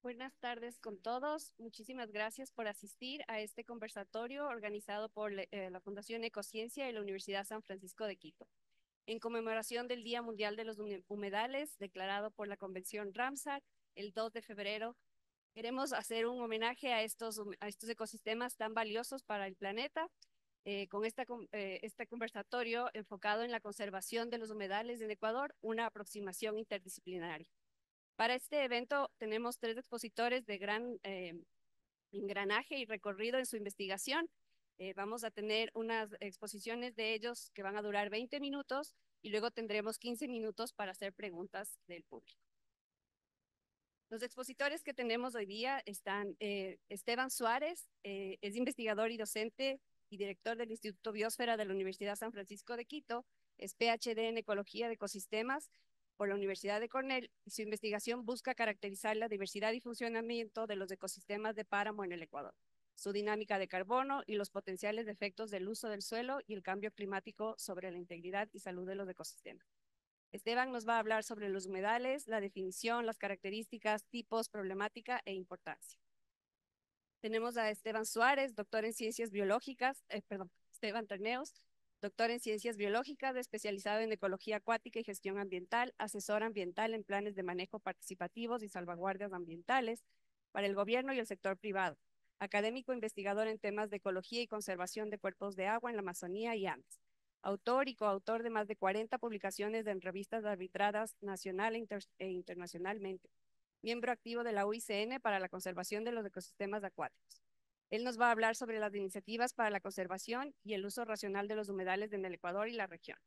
Buenas tardes con todos. Muchísimas gracias por asistir a este conversatorio organizado por la Fundación Ecociencia y la Universidad San Francisco de Quito, en conmemoración del Día Mundial de los Humedales, declarado por la Convención Ramsar el 2 de febrero. Queremos hacer un homenaje a estos ecosistemas tan valiosos para el planeta, con este conversatorio enfocado en la conservación de los humedales en Ecuador, una aproximación interdisciplinaria. Para este evento tenemos tres expositores de gran engranaje y recorrido en su investigación. Vamos a tener unas exposiciones de ellos que van a durar 20 minutos y luego tendremos 15 minutos para hacer preguntas del público. Los expositores que tenemos hoy día están Esteban Suárez, es investigador y docente y director del Instituto Biosfera de la Universidad San Francisco de Quito, es PhD en Ecología de Ecosistemas por la Universidad de Cornell y su investigación busca caracterizar la diversidad y funcionamiento de los ecosistemas de páramo en el Ecuador, su dinámica de carbono y los potenciales efectos del uso del suelo y el cambio climático sobre la integridad y salud de los ecosistemas. Esteban nos va a hablar sobre los humedales, la definición, las características, tipos, problemática e importancia. Tenemos a Esteban Suárez, doctor en ciencias biológicas, Esteban Terneos, doctor en ciencias biológicas, especializado en ecología acuática y gestión ambiental, asesor ambiental en planes de manejo participativos y salvaguardias ambientales para el gobierno y el sector privado, académico investigador en temas de ecología y conservación de cuerpos de agua en la Amazonía y Andes, autor y coautor de más de 40 publicaciones en revistas arbitradas nacional e internacionalmente, miembro activo de la UICN para la conservación de los ecosistemas acuáticos. Él nos va a hablar sobre las iniciativas para la conservación y el uso racional de los humedales en el Ecuador y la región.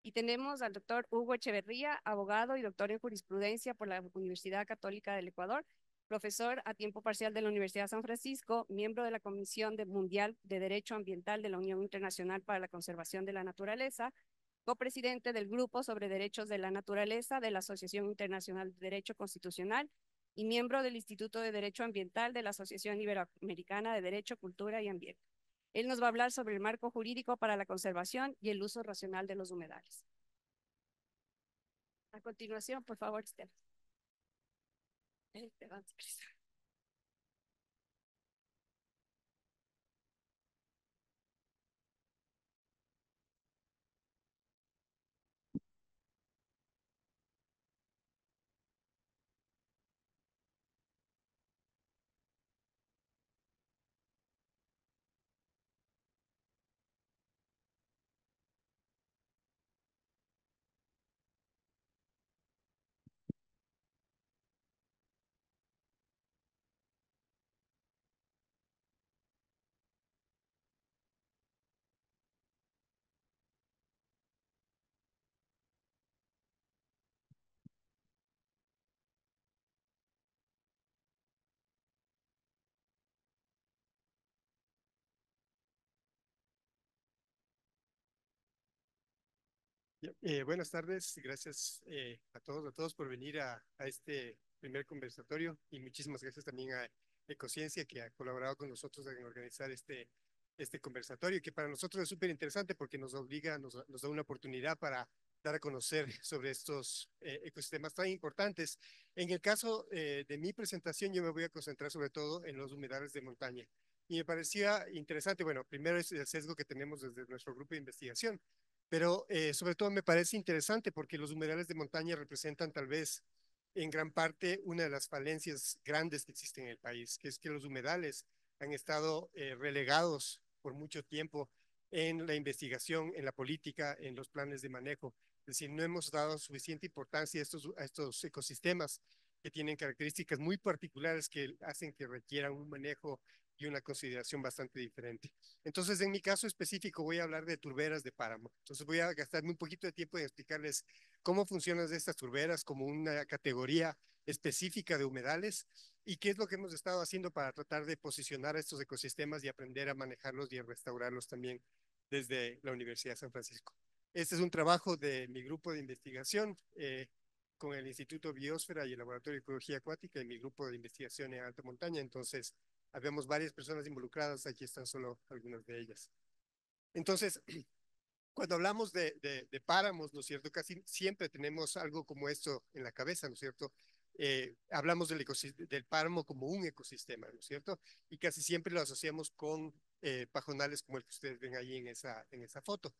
Y tenemos al doctor Hugo Echeverría, abogado y doctor en jurisprudencia por la Universidad Católica del Ecuador, profesor a tiempo parcial de la Universidad San Francisco, miembro de la Comisión Mundial de Derecho Ambiental de la Unión Internacional para la Conservación de la Naturaleza, copresidente del Grupo sobre Derechos de la Naturaleza de la Asociación Internacional de Derecho Constitucional y miembro del Instituto de Derecho Ambiental de la Asociación Iberoamericana de Derecho, Cultura y Ambiente. Él nos va a hablar sobre el marco jurídico para la conservación y el uso racional de los humedales. A continuación, por favor, Esteban. Esteban, Buenas tardes, gracias a todos por venir a este primer conversatorio y muchísimas gracias también a Ecociencia que ha colaborado con nosotros en organizar este conversatorio que para nosotros es súper interesante porque nos obliga, nos da una oportunidad para dar a conocer sobre estos ecosistemas tan importantes. En el caso de mi presentación yo me voy a concentrar sobre todo en los humedales de montaña y me parecía interesante, bueno, primero es el sesgo que tenemos desde nuestro grupo de investigación, pero sobre todo me parece interesante porque los humedales de montaña representan tal vez en gran parte una de las falencias grandes que existen en el país, que es que los humedales han estado relegados por mucho tiempo en la investigación, en la política, en los planes de manejo. Es decir, no hemos dado suficiente importancia a estos ecosistemas que tienen características muy particulares que hacen que requieran un manejo y una consideración bastante diferente. Entonces, en mi caso específico, voy a hablar de turberas de páramo. Entonces, voy a gastarme un poquito de tiempo en explicarles cómo funcionan estas turberas como una categoría específica de humedales y qué es lo que hemos estado haciendo para tratar de posicionar estos ecosistemas y aprender a manejarlos y a restaurarlos también desde la Universidad de San Francisco. Este es un trabajo de mi grupo de investigación con el Instituto Biosfera y el Laboratorio de Ecología Acuática y mi grupo de investigación en alta montaña. Entonces, habemos varias personas involucradas, aquí están solo algunas de ellas. Entonces, cuando hablamos de páramos, ¿no es cierto? Casi siempre tenemos algo como esto en la cabeza, ¿no es cierto? hablamos del páramo como un ecosistema, ¿no es cierto? Y casi siempre lo asociamos con pajonales como el que ustedes ven ahí en esa foto.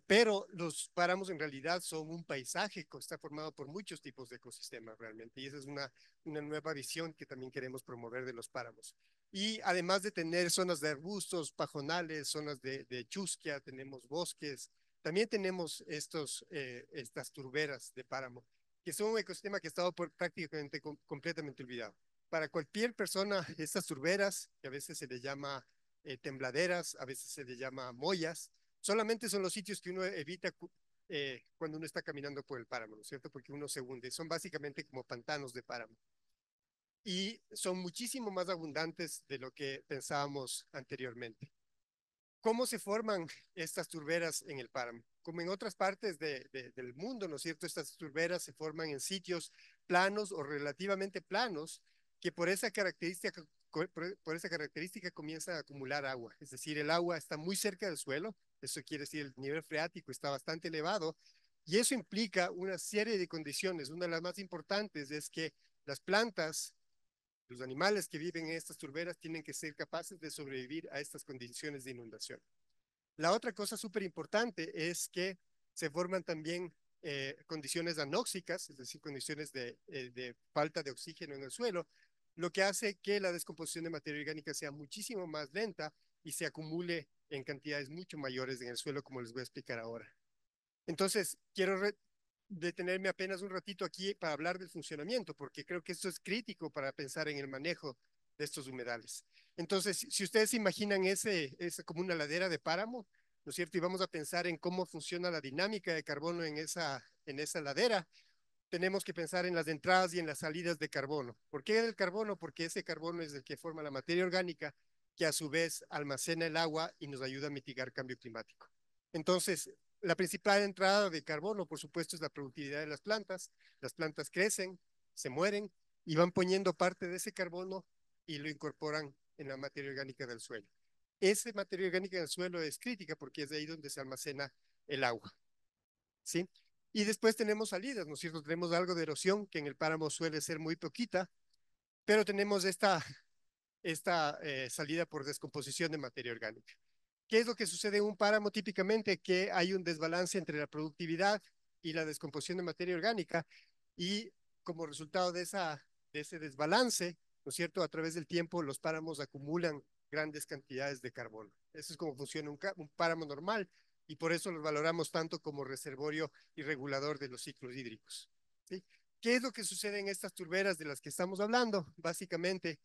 Pero los páramos en realidad son un paisaje que está formado por muchos tipos de ecosistemas realmente, y esa es una nueva visión que también queremos promover de los páramos. Y además de tener zonas de arbustos, pajonales, zonas de chusquia, tenemos bosques, también tenemos estas turberas de páramo, que son un ecosistema que ha estado prácticamente completamente olvidado. Para cualquier persona, estas turberas, que a veces se les llama tembladeras, a veces se les llama moyas, solamente son los sitios que uno evita cuando uno está caminando por el páramo, ¿no es cierto? Porque uno se hunde. Son básicamente como pantanos de páramo. Y son muchísimo más abundantes de lo que pensábamos anteriormente. ¿Cómo se forman estas turberas en el páramo? Como en otras partes del mundo, ¿no es cierto? Estas turberas se forman en sitios planos o relativamente planos que por esa característica comienza a acumular agua. Es decir, el agua está muy cerca del suelo, eso quiere decir el nivel freático está bastante elevado y eso implica una serie de condiciones. Una de las más importantes es que las plantas, los animales que viven en estas turberas tienen que ser capaces de sobrevivir a estas condiciones de inundación. La otra cosa súper importante es que se forman también condiciones anóxicas, es decir, condiciones de falta de oxígeno en el suelo, lo que hace que la descomposición de materia orgánica sea muchísimo más lenta y se acumule en cantidades mucho mayores en el suelo, como les voy a explicar ahora. Entonces, quiero detenerme apenas un ratito aquí para hablar del funcionamiento, porque creo que esto es crítico para pensar en el manejo de estos humedales. Entonces, si ustedes imaginan como una ladera de páramo, ¿no es cierto? Y vamos a pensar en cómo funciona la dinámica de carbono en esa ladera, tenemos que pensar en las entradas y en las salidas de carbono. ¿Por qué el carbono? Porque ese carbono es el que forma la materia orgánica que a su vez almacena el agua y nos ayuda a mitigar cambio climático. Entonces, la principal entrada de carbono, por supuesto, es la productividad de las plantas. Las plantas crecen, se mueren y van poniendo parte de ese carbono y lo incorporan en la materia orgánica del suelo. Esa materia orgánica del suelo es crítica porque es de ahí donde se almacena el agua. ¿Sí? Y después tenemos salidas, ¿no es cierto? Tenemos algo de erosión, que en el páramo suele ser muy poquita, pero tenemos esta salida por descomposición de materia orgánica. ¿Qué es lo que sucede en un páramo típicamente? Que hay un desbalance entre la productividad y la descomposición de materia orgánica y como resultado de ese desbalance, ¿no es cierto? A través del tiempo los páramos acumulan grandes cantidades de carbono. Eso es como funciona un páramo normal y por eso los valoramos tanto como reservorio y regulador de los ciclos hídricos. ¿Sí? ¿Qué es lo que sucede en estas turberas de las que estamos hablando? Básicamente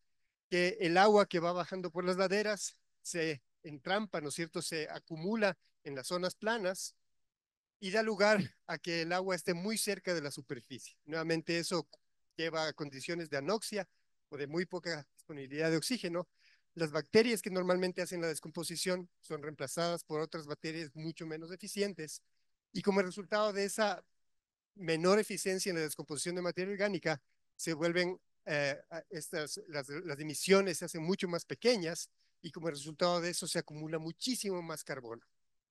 que el agua que va bajando por las laderas se entrampa, ¿no es cierto? Se acumula en las zonas planas y da lugar a que el agua esté muy cerca de la superficie. Nuevamente eso lleva a condiciones de anoxia o de muy poca disponibilidad de oxígeno. Las bacterias que normalmente hacen la descomposición son reemplazadas por otras bacterias mucho menos eficientes y como resultado de esa menor eficiencia en la descomposición de materia orgánica, se vuelven las emisiones se hacen mucho más pequeñas y como resultado de eso se acumula muchísimo más carbono.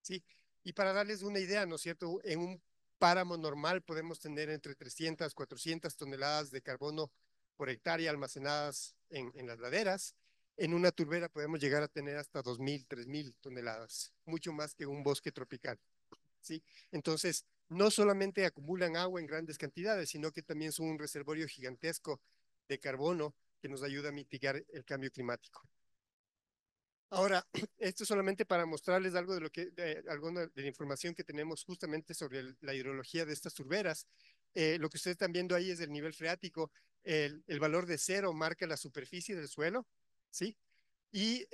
¿Sí? Y para darles una idea, ¿no es cierto? En un páramo normal podemos tener entre 300, 400 toneladas de carbono por hectárea almacenadas en las laderas. En una turbera podemos llegar a tener hasta 2.000, 3.000 toneladas, mucho más que un bosque tropical. ¿Sí? Entonces, no solamente acumulan agua en grandes cantidades, sino que también son un reservorio gigantesco de carbono que nos ayuda a mitigar el cambio climático. Ahora, esto solamente para mostrarles algo alguna de la información que tenemos justamente sobre la hidrología de estas turberas. Lo que ustedes están viendo ahí es el nivel freático. El valor de 0 marca la superficie del suelo, ¿sí? Y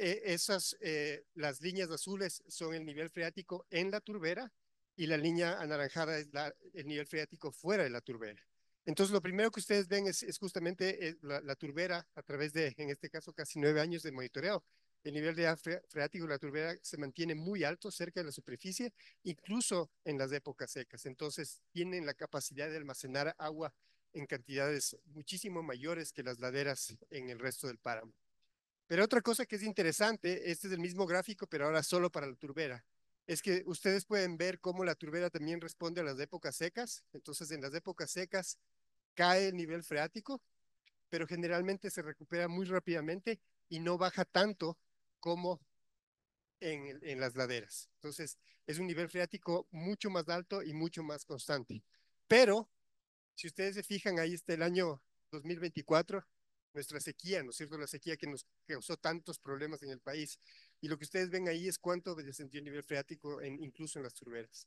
las líneas azules son el nivel freático en la turbera y la línea anaranjada es el nivel freático fuera de la turbera. Entonces, lo primero que ustedes ven es justamente la turbera a través de, en este caso, casi 9 años de monitoreo. El nivel de freático de la turbera se mantiene muy alto cerca de la superficie, incluso en las épocas secas. Entonces, tienen la capacidad de almacenar agua en cantidades muchísimo mayores que las laderas en el resto del páramo. Pero otra cosa que es interesante, este es el mismo gráfico, pero ahora solo para la turbera, es que ustedes pueden ver cómo la turbera también responde a las épocas secas. Entonces, en las épocas secas, cae el nivel freático, pero generalmente se recupera muy rápidamente y no baja tanto como en las laderas. Entonces, es un nivel freático mucho más alto y mucho más constante. Pero, si ustedes se fijan, ahí está el año 2024, nuestra sequía, ¿no es cierto? La sequía que nos causó tantos problemas en el país. Y lo que ustedes ven ahí es cuánto descendió el nivel freático incluso en las turberas.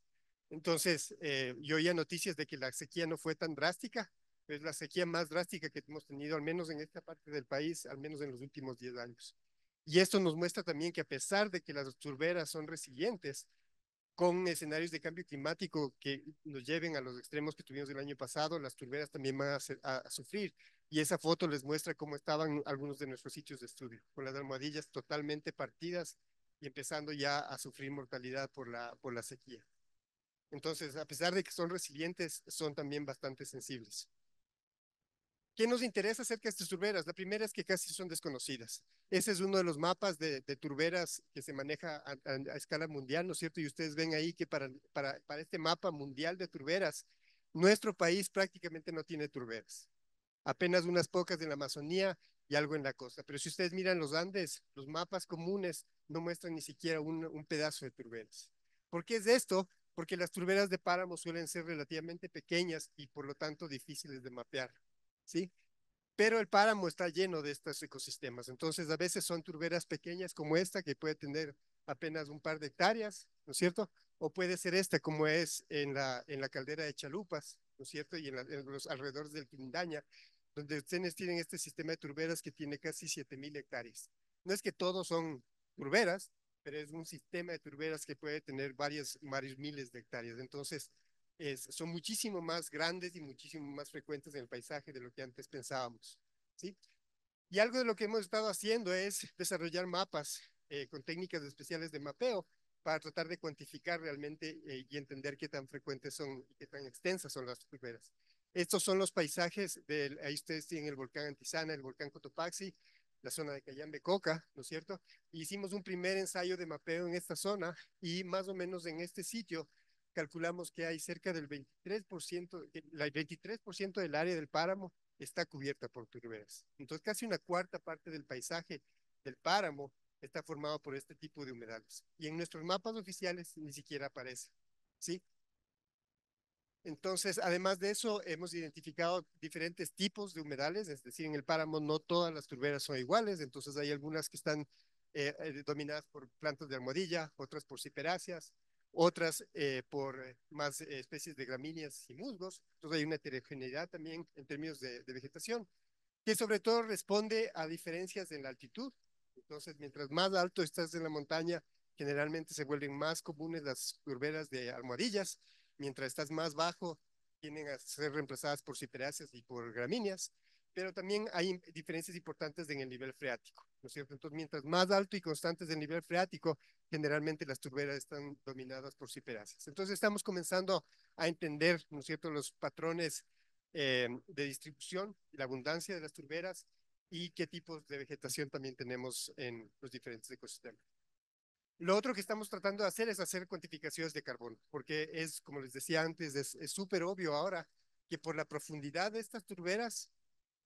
Entonces, yo oía noticias de que la sequía no fue tan drástica, es la sequía más drástica que hemos tenido, al menos en esta parte del país, al menos en los últimos 10 años. Y esto nos muestra también que a pesar de que las turberas son resilientes, con escenarios de cambio climático que nos lleven a los extremos que tuvimos el año pasado, las turberas también van a sufrir. Y esa foto les muestra cómo estaban algunos de nuestros sitios de estudio, con las almohadillas totalmente partidas y empezando ya a sufrir mortalidad por la sequía. Entonces, a pesar de que son resilientes, son también bastante sensibles. ¿Qué nos interesa acerca de estas turberas? La primera es que casi son desconocidas. Ese es uno de los mapas de turberas que se maneja a escala mundial, ¿no es cierto? Y ustedes ven ahí que para este mapa mundial de turberas, nuestro país prácticamente no tiene turberas. Apenas unas pocas en la Amazonía y algo en la costa. Pero si ustedes miran los Andes, los mapas comunes no muestran ni siquiera un pedazo de turberas. ¿Por qué es esto? Porque las turberas de páramo suelen ser relativamente pequeñas y por lo tanto difíciles de mapear. ¿Sí? Pero el páramo está lleno de estos ecosistemas. Entonces, a veces son turberas pequeñas como esta, que puede tener apenas un par de hectáreas, ¿no es cierto? O puede ser esta, como es en la caldera de Chalupas, ¿no es cierto? Y en los alrededores del Quindaña, donde ustedes tienen este sistema de turberas que tiene casi 7,000 hectáreas. No es que todos son turberas, pero es un sistema de turberas que puede tener varios miles de hectáreas. Entonces, son muchísimo más grandes y muchísimo más frecuentes en el paisaje de lo que antes pensábamos, ¿sí? Y algo de lo que hemos estado haciendo es desarrollar mapas con técnicas especiales de mapeo para tratar de cuantificar realmente y entender qué tan frecuentes son y qué tan extensas son las turberas. Estos son los paisajes, ahí ustedes tienen el volcán Antizana, el volcán Cotopaxi, la zona de Cayambe Coca, ¿no es cierto? Hicimos un primer ensayo de mapeo en esta zona y más o menos en este sitio calculamos que hay cerca del 23%, el 23% del área del páramo está cubierta por turberas. Entonces, casi una cuarta parte del paisaje del páramo está formado por este tipo de humedales. Y en nuestros mapas oficiales ni siquiera aparece, ¿sí? Entonces, además de eso, hemos identificado diferentes tipos de humedales, es decir, en el páramo no todas las turberas son iguales, entonces hay algunas que están dominadas por plantas de almohadilla, otras por ciperáceas, otras por más especies de gramíneas y musgos, entonces hay una heterogeneidad también en términos de vegetación, que sobre todo responde a diferencias en la altitud. Entonces, mientras más alto estás en la montaña, generalmente se vuelven más comunes las turberas de almohadillas, mientras estás más bajo, tienden a ser reemplazadas por ciperáceas y por gramíneas, pero también hay diferencias importantes en el nivel freático, ¿no es cierto? Entonces, mientras más alto y constante es el nivel freático, generalmente las turberas están dominadas por ciperáceas. Entonces, estamos comenzando a entender, ¿no es cierto?, los patrones de distribución, la abundancia de las turberas y qué tipos de vegetación también tenemos en los diferentes ecosistemas. Lo otro que estamos tratando de hacer es hacer cuantificaciones de carbono, porque es, como les decía antes, es súper obvio ahora que por la profundidad de estas turberas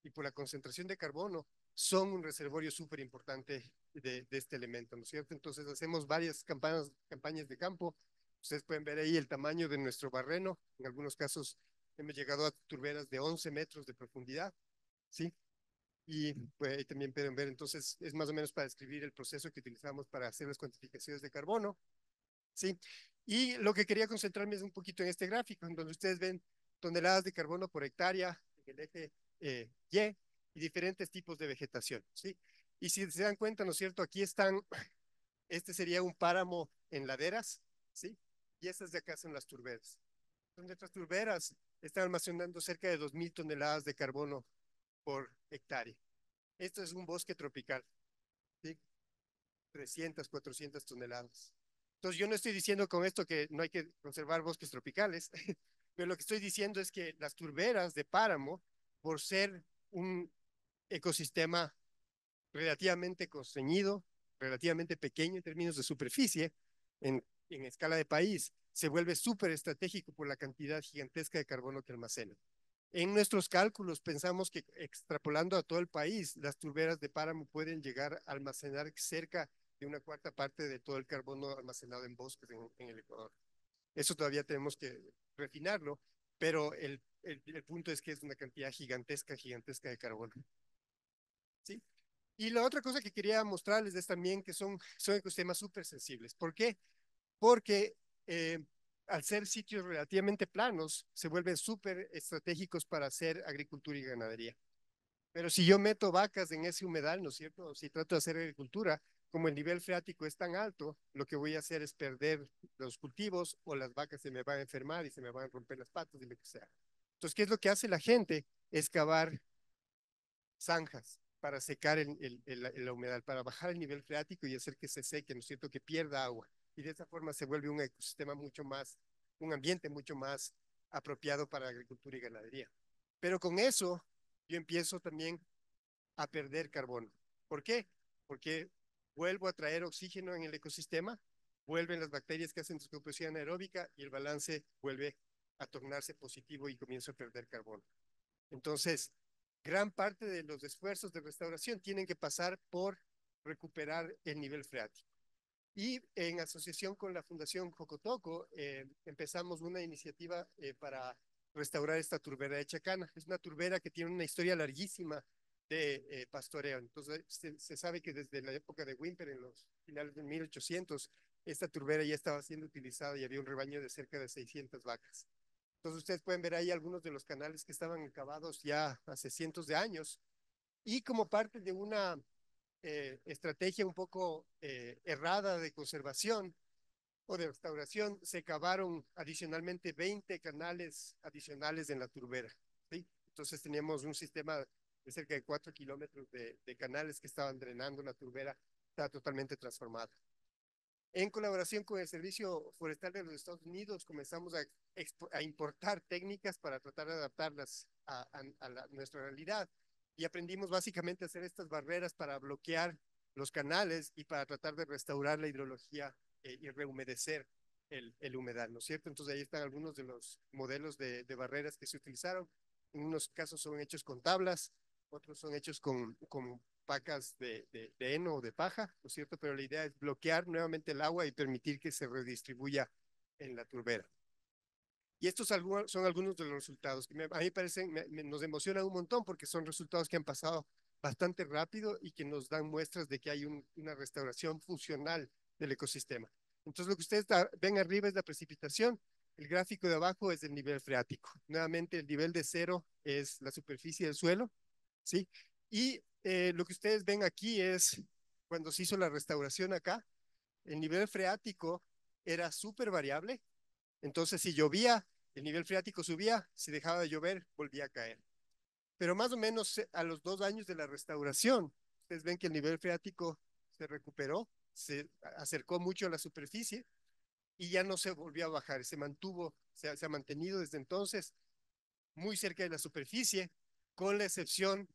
y por la concentración de carbono son un reservorio súper importante de este elemento, ¿no es cierto? Entonces hacemos varias campañas de campo. Ustedes pueden ver ahí el tamaño de nuestro barreno. En algunos casos hemos llegado a turberas de 11 metros de profundidad, ¿sí? Y pues, ahí también pueden ver, entonces es más o menos para describir el proceso que utilizamos para hacer las cuantificaciones de carbono, ¿sí? Y lo que quería concentrarme es un poquito en este gráfico, en donde ustedes ven toneladas de carbono por hectárea en el eje y diferentes tipos de vegetación, ¿sí? Y si se dan cuenta, ¿no es cierto? Aquí están, este sería un páramo en laderas, ¿sí? Y estas de acá son las turberas. Son nuestras turberas están almacenando cerca de 2,000 toneladas de carbono por hectárea. Esto es un bosque tropical, ¿sí? 300, 400 toneladas. Entonces, yo no estoy diciendo con esto que no hay que conservar bosques tropicales, pero lo que estoy diciendo es que las turberas de páramo, por ser un ecosistema relativamente constreñido, relativamente pequeño en términos de superficie, en escala de país, se vuelve súper estratégico por la cantidad gigantesca de carbono que almacena. En nuestros cálculos pensamos que extrapolando a todo el país, las turberas de páramo pueden llegar a almacenar cerca de una cuarta parte de todo el carbono almacenado en bosques en el Ecuador. Eso todavía tenemos que refinarlo, pero el punto es que es una cantidad gigantesca, gigantesca de carbono. ¿Sí? Y la otra cosa que quería mostrarles es también que son ecosistemas súper sensibles. ¿Por qué? Porque al ser sitios relativamente planos, se vuelven súper estratégicos para hacer agricultura y ganadería. Pero si yo meto vacas en ese humedal, ¿no es cierto? Si trato de hacer agricultura, como el nivel freático es tan alto, lo que voy a hacer es perder los cultivos o las vacas se me van a enfermar y se me van a romper las patas y lo que sea. Entonces, ¿qué es lo que hace la gente? Excavar zanjas para secar la humedad, para bajar el nivel freático y hacer que se seque, ¿no es cierto? Que pierda agua. Y de esa forma se vuelve un ecosistema mucho más, un ambiente mucho más apropiado para agricultura y ganadería. Pero con eso yo empiezo también a perder carbono. ¿Por qué? Porque vuelvo a traer oxígeno en el ecosistema, vuelven las bacterias que hacen descomposición anaeróbica y el balance vuelve a tornarse positivo y comienzo a perder carbono. Entonces, gran parte de los esfuerzos de restauración tienen que pasar por recuperar el nivel freático. Y en asociación con la Fundación Jocotoco, empezamos una iniciativa para restaurar esta turbera de Chacana. Es una turbera que tiene una historia larguísima de pastoreo. Entonces, se sabe que desde la época de Wimper, en los finales de 1800, esta turbera ya estaba siendo utilizada y había un rebaño de cerca de 600 vacas. Entonces, ustedes pueden ver ahí algunos de los canales que estaban cavados ya hace cientos de años. Y como parte de una estrategia un poco errada de conservación o de restauración, se cavaron adicionalmente 20 canales adicionales en la turbera. ¿Sí? Entonces teníamos un sistema de cerca de 4 kilómetros de canales que estaban drenando la turbera, está totalmente transformada. En colaboración con el Servicio Forestal de los Estados Unidos, comenzamos a importar técnicas para tratar de adaptarlas a nuestra realidad. Y aprendimos básicamente a hacer estas barreras para bloquear los canales y para tratar de restaurar la hidrología y rehumedecer el humedal, ¿no es cierto? Entonces ahí están algunos de los modelos de barreras que se utilizaron. En unos casos son hechos con tablas, otros son hechos con pacas de heno o de paja, ¿no es cierto? Pero la idea es bloquear nuevamente el agua y permitir que se redistribuya en la turbera. Y estos son algunos de los resultados que a mí parecen, nos emocionan un montón porque son resultados que han pasado bastante rápido y que nos dan muestras de que hay una restauración funcional del ecosistema. Entonces lo que ustedes ven arriba es la precipitación, el gráfico de abajo es el nivel freático. Nuevamente el nivel de cero es la superficie del suelo, ¿sí? Y lo que ustedes ven aquí es cuando se hizo la restauración acá, el nivel freático era súper variable. Entonces, si llovía, el nivel freático subía, si dejaba de llover, volvía a caer. Pero más o menos a los 2 años de la restauración, ustedes ven que el nivel freático se recuperó, se acercó mucho a la superficie y ya no se volvió a bajar, se mantuvo, se ha mantenido desde entonces muy cerca de la superficie, con la excepción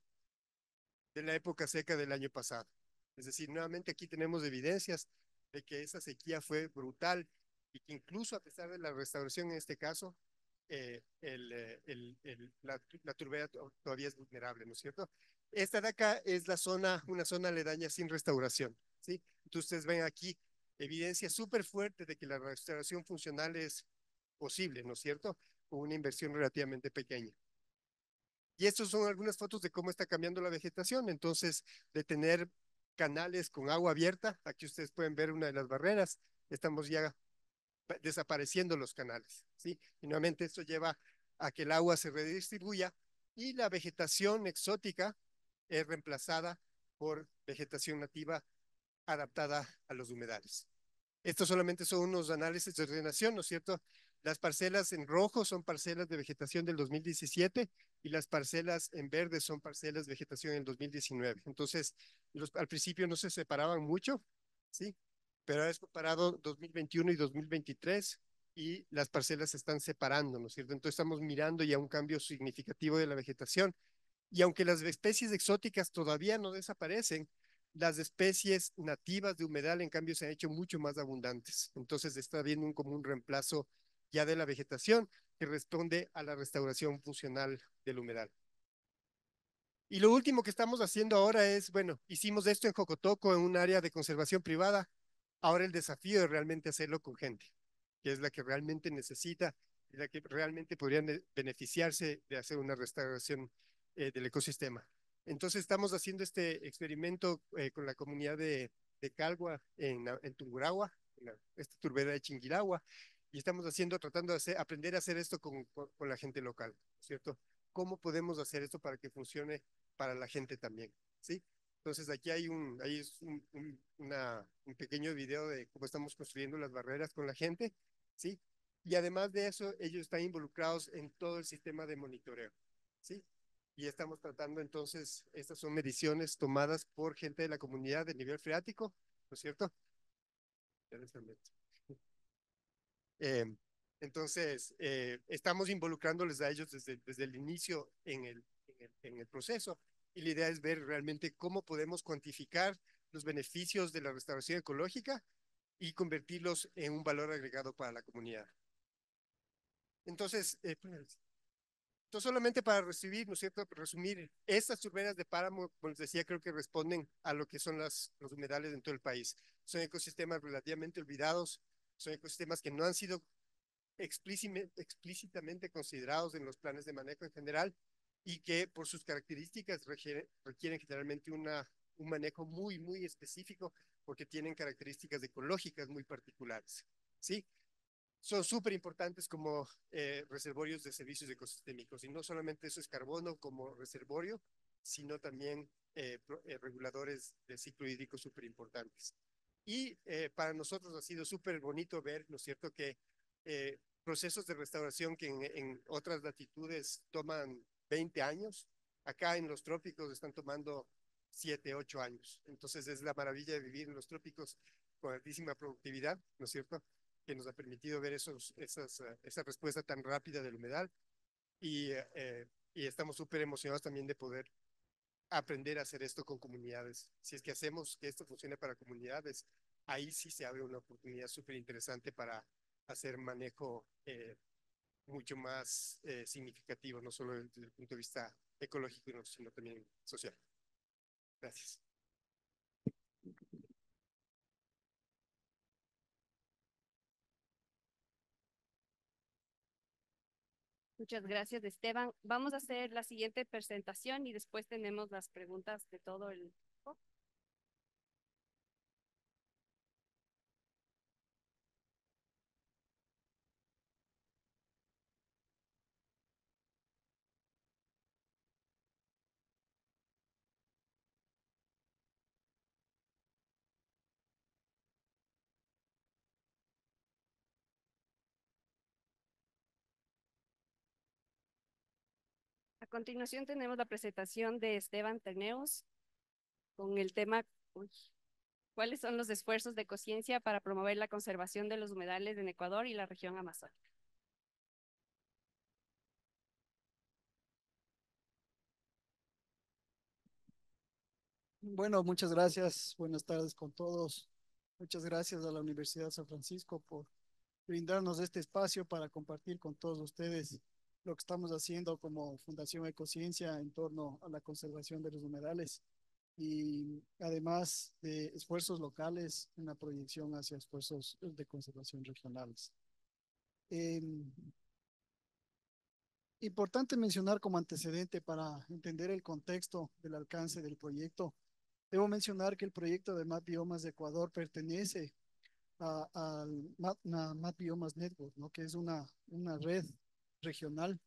de la época seca del año pasado. Es decir, nuevamente aquí tenemos evidencias de que esa sequía fue brutal y que incluso a pesar de la restauración en este caso, la turbera todavía es vulnerable, ¿no es cierto? Esta de acá es una zona aledaña sin restauración, ¿sí? Entonces ustedes ven aquí evidencia súper fuerte de que la restauración funcional es posible, ¿no es cierto? Con una inversión relativamente pequeña. Y estas son algunas fotos de cómo está cambiando la vegetación. Entonces, de tener canales con agua abierta, aquí ustedes pueden ver una de las barreras, estamos ya desapareciendo los canales, ¿sí? Y nuevamente esto lleva a que el agua se redistribuya y la vegetación exótica es reemplazada por vegetación nativa adaptada a los humedales. Estos solamente son unos análisis de ordenación, ¿no es cierto? Las parcelas en rojo son parcelas de vegetación del 2017 y las parcelas en verde son parcelas de vegetación en el 2019. Entonces, al principio no se separaban mucho, ¿sí? Pero es comparado 2021 y 2023 y las parcelas se están separando, ¿no es cierto? Entonces estamos mirando ya un cambio significativo de la vegetación. Y aunque las especies exóticas todavía no desaparecen, las especies nativas de humedal, en cambio, se han hecho mucho más abundantes. Entonces está habiendo como un reemplazo ya de la vegetación. que responde a la restauración funcional del humedal. Y lo último que estamos haciendo ahora es, bueno, hicimos esto en Jocotoco, en un área de conservación privada. Ahora el desafío es realmente hacerlo con gente, que es la que realmente necesita, y la que realmente podrían beneficiarse de hacer una restauración del ecosistema. Entonces estamos haciendo este experimento con la comunidad de Calgua en Tungurahua, esta turbera de Chinguiragua, y estamos haciendo, tratando de aprender a hacer esto con la gente local, ¿cierto? ¿Cómo podemos hacer esto para que funcione para la gente también? ¿Sí? Entonces aquí hay ahí es un pequeño video de cómo estamos construyendo las barreras con la gente, ¿sí? Y además de eso, ellos están involucrados en todo el sistema de monitoreo, ¿sí? Y estamos tratando entonces, estas son mediciones tomadas por gente de la comunidad de nivel freático, ¿no es cierto? Eh, entonces, estamos involucrándoles a ellos desde el inicio en el proceso, y la idea es ver realmente cómo podemos cuantificar los beneficios de la restauración ecológica y convertirlos en un valor agregado para la comunidad. Entonces, solamente para recibir, ¿no es cierto?, resumir, estas turberas de páramo, como les decía, creo que responden a lo que son los humedales en todo el país. Son ecosistemas relativamente olvidados, son ecosistemas que no han sido explícitamente considerados en los planes de manejo en general, y que por sus características requieren generalmente un manejo muy, muy específico, porque tienen características ecológicas muy particulares, ¿sí? Son súper importantes como reservorios de servicios ecosistémicos, y no solamente eso es carbono como reservorio, sino también reguladores del ciclo hídrico súper importantes. Y para nosotros ha sido súper bonito ver, ¿no es cierto?, que procesos de restauración que en otras latitudes toman 20 años, acá en los trópicos están tomando 7, 8 años. Entonces es la maravilla de vivir en los trópicos con altísima productividad, ¿no es cierto?, que nos ha permitido ver esa respuesta tan rápida del humedal, y estamos súper emocionados también de poder aprender a hacer esto con comunidades. Si es que hacemos que esto funcione para comunidades, ahí sí se abre una oportunidad súper interesante para hacer manejo mucho más significativo, no solo desde el punto de vista ecológico, sino también social. Gracias. Muchas gracias, Esteban. Vamos a hacer la siguiente presentación y después tenemos las preguntas de todo el grupo. A continuación tenemos la presentación de Esteban Terneus con el tema ¿cuáles son los esfuerzos de Ecociencia para promover la conservación de los humedales en Ecuador y la región amazónica? Bueno, muchas gracias. Buenas tardes con todos. Muchas gracias a la Universidad San Francisco por brindarnos este espacio para compartir con todos ustedes lo que estamos haciendo como Fundación Ecociencia en torno a la conservación de los humedales, y además de esfuerzos locales, una proyección hacia esfuerzos de conservación regionales. Eh, Importante mencionar como antecedente para entender el contexto del alcance del proyecto. Debo mencionar que el proyecto de Map Biomas de Ecuador pertenece al Map Biomas Network, ¿no?, que es una red regional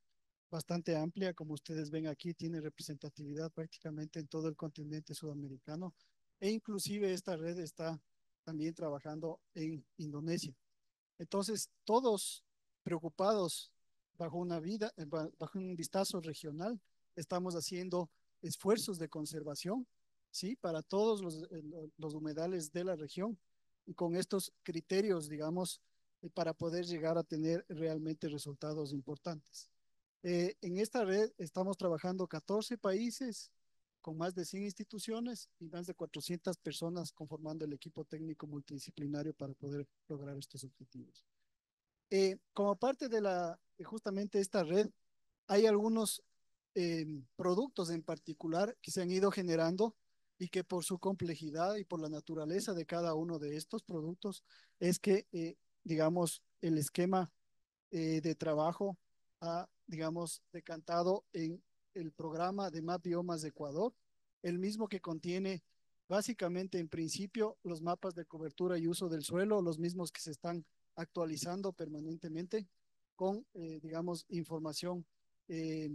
bastante amplia. Como ustedes ven aquí, tiene representatividad prácticamente en todo el continente sudamericano, e inclusive esta red está también trabajando en Indonesia. Entonces, todos preocupados bajo un vistazo regional, estamos haciendo esfuerzos de conservación, ¿sí?, para todos los humedales de la región, y con estos criterios, digamos, para poder llegar a tener realmente resultados importantes. En esta red estamos trabajando 14 países con más de 100 instituciones y más de 400 personas conformando el equipo técnico multidisciplinario para poder lograr estos objetivos. Como parte de justamente esta red, hay algunos productos en particular que se han ido generando y que por su complejidad y por la naturaleza de cada uno de estos productos es que, digamos, el esquema de trabajo ha, digamos, decantado en el programa de Map Biomas de Ecuador, el mismo que contiene básicamente en principio los mapas de cobertura y uso del suelo, los mismos que se están actualizando permanentemente con, digamos, información eh,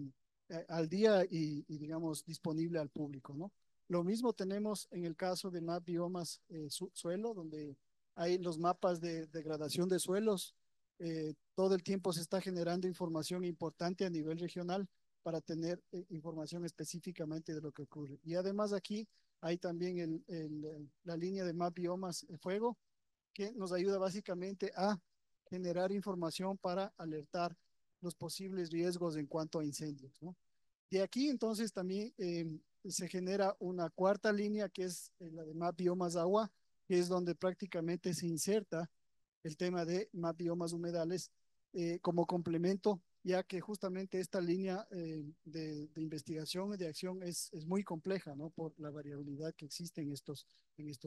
al día digamos, disponible al público, ¿no? Lo mismo tenemos en el caso de Map Biomas Suelo, donde hay los mapas de degradación de suelos. Todo el tiempo se está generando información importante a nivel regional para tener información específicamente de lo que ocurre. Y además aquí hay también la línea de Map Biomas Fuego, que nos ayuda básicamente a generar información para alertar los posibles riesgos en cuanto a incendios, ¿no? De aquí entonces también se genera una cuarta línea que es la de Map Biomas Agua, que es donde prácticamente se inserta el tema de Map Biomas Humedales como complemento, ya que justamente esta línea de investigación y de acción es muy compleja, ¿no? Por la variabilidad que existe en estos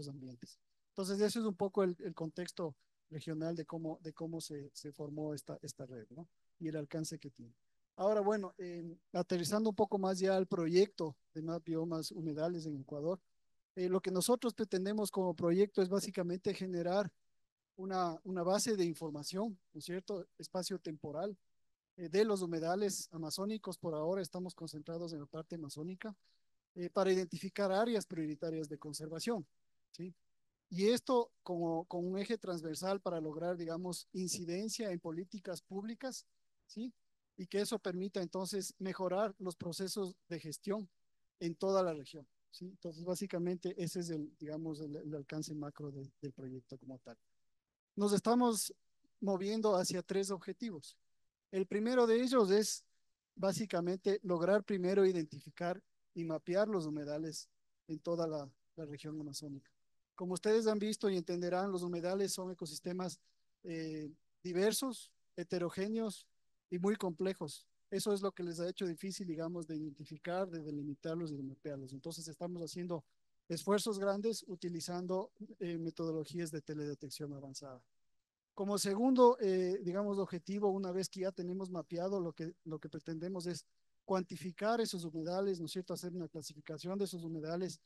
ambientes. Entonces, eso es un poco el contexto regional de cómo se formó esta red, ¿no? Y el alcance que tiene. Ahora, bueno, aterrizando un poco más ya al proyecto de Map Biomas Humedales en Ecuador, lo que nosotros pretendemos como proyecto es básicamente generar una base de información, ¿no es cierto? Espacio temporal de los humedales amazónicos. Por ahora estamos concentrados en la parte amazónica para identificar áreas prioritarias de conservación, ¿sí? Y esto como, con un eje transversal para lograr, digamos, incidencia en políticas públicas, ¿sí? Y que eso permita entonces mejorar los procesos de gestión en toda la región, ¿sí? Entonces, básicamente, ese es digamos, el alcance macro del proyecto como tal. Nos estamos moviendo hacia tres objetivos. El primero de ellos es básicamente lograr primero identificar y mapear los humedales en toda la región amazónica. Como ustedes han visto y entenderán, los humedales son ecosistemas eh, diversos, heterogéneos y muy complejos. Eso es lo que les ha hecho difícil, digamos, de identificar, de delimitarlos y de mapearlos. Entonces estamos haciendo esfuerzos grandes utilizando metodologías de teledetección avanzada. Como segundo, digamos, objetivo, una vez que ya tenemos mapeado, lo que pretendemos es cuantificar esos humedales, ¿no es cierto? Hacer una clasificación de esos humedales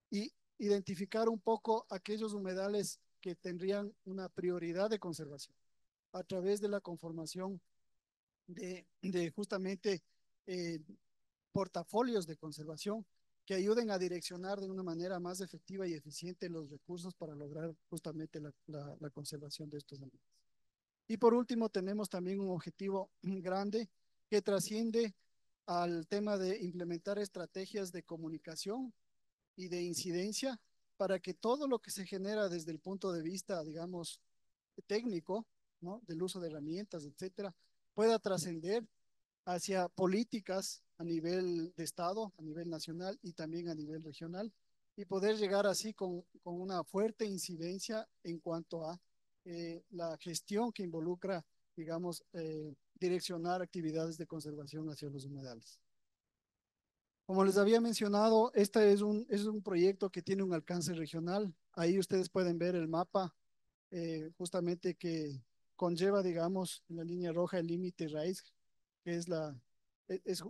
y identificar un poco aquellos humedales que tendrían una prioridad de conservación a través de la conformación de justamente eh, portafolios de conservación que ayuden a direccionar de una manera más efectiva y eficiente los recursos para lograr justamente la conservación de estos ambientes. Y por último, tenemos también un objetivo grande que trasciende al tema de implementar estrategias de comunicación y de incidencia para que todo lo que se genera desde el punto de vista, digamos, técnico, ¿no? Del uso de herramientas, etcétera, pueda trascender hacia políticas a nivel de Estado, a nivel nacional y también a nivel regional, y poder llegar así con una fuerte incidencia en cuanto a la gestión que involucra, digamos, direccionar actividades de conservación hacia los humedales. Como les había mencionado, este es un proyecto que tiene un alcance regional. Ahí ustedes pueden ver el mapa justamente que conlleva, digamos, en la línea roja el límite raíz, que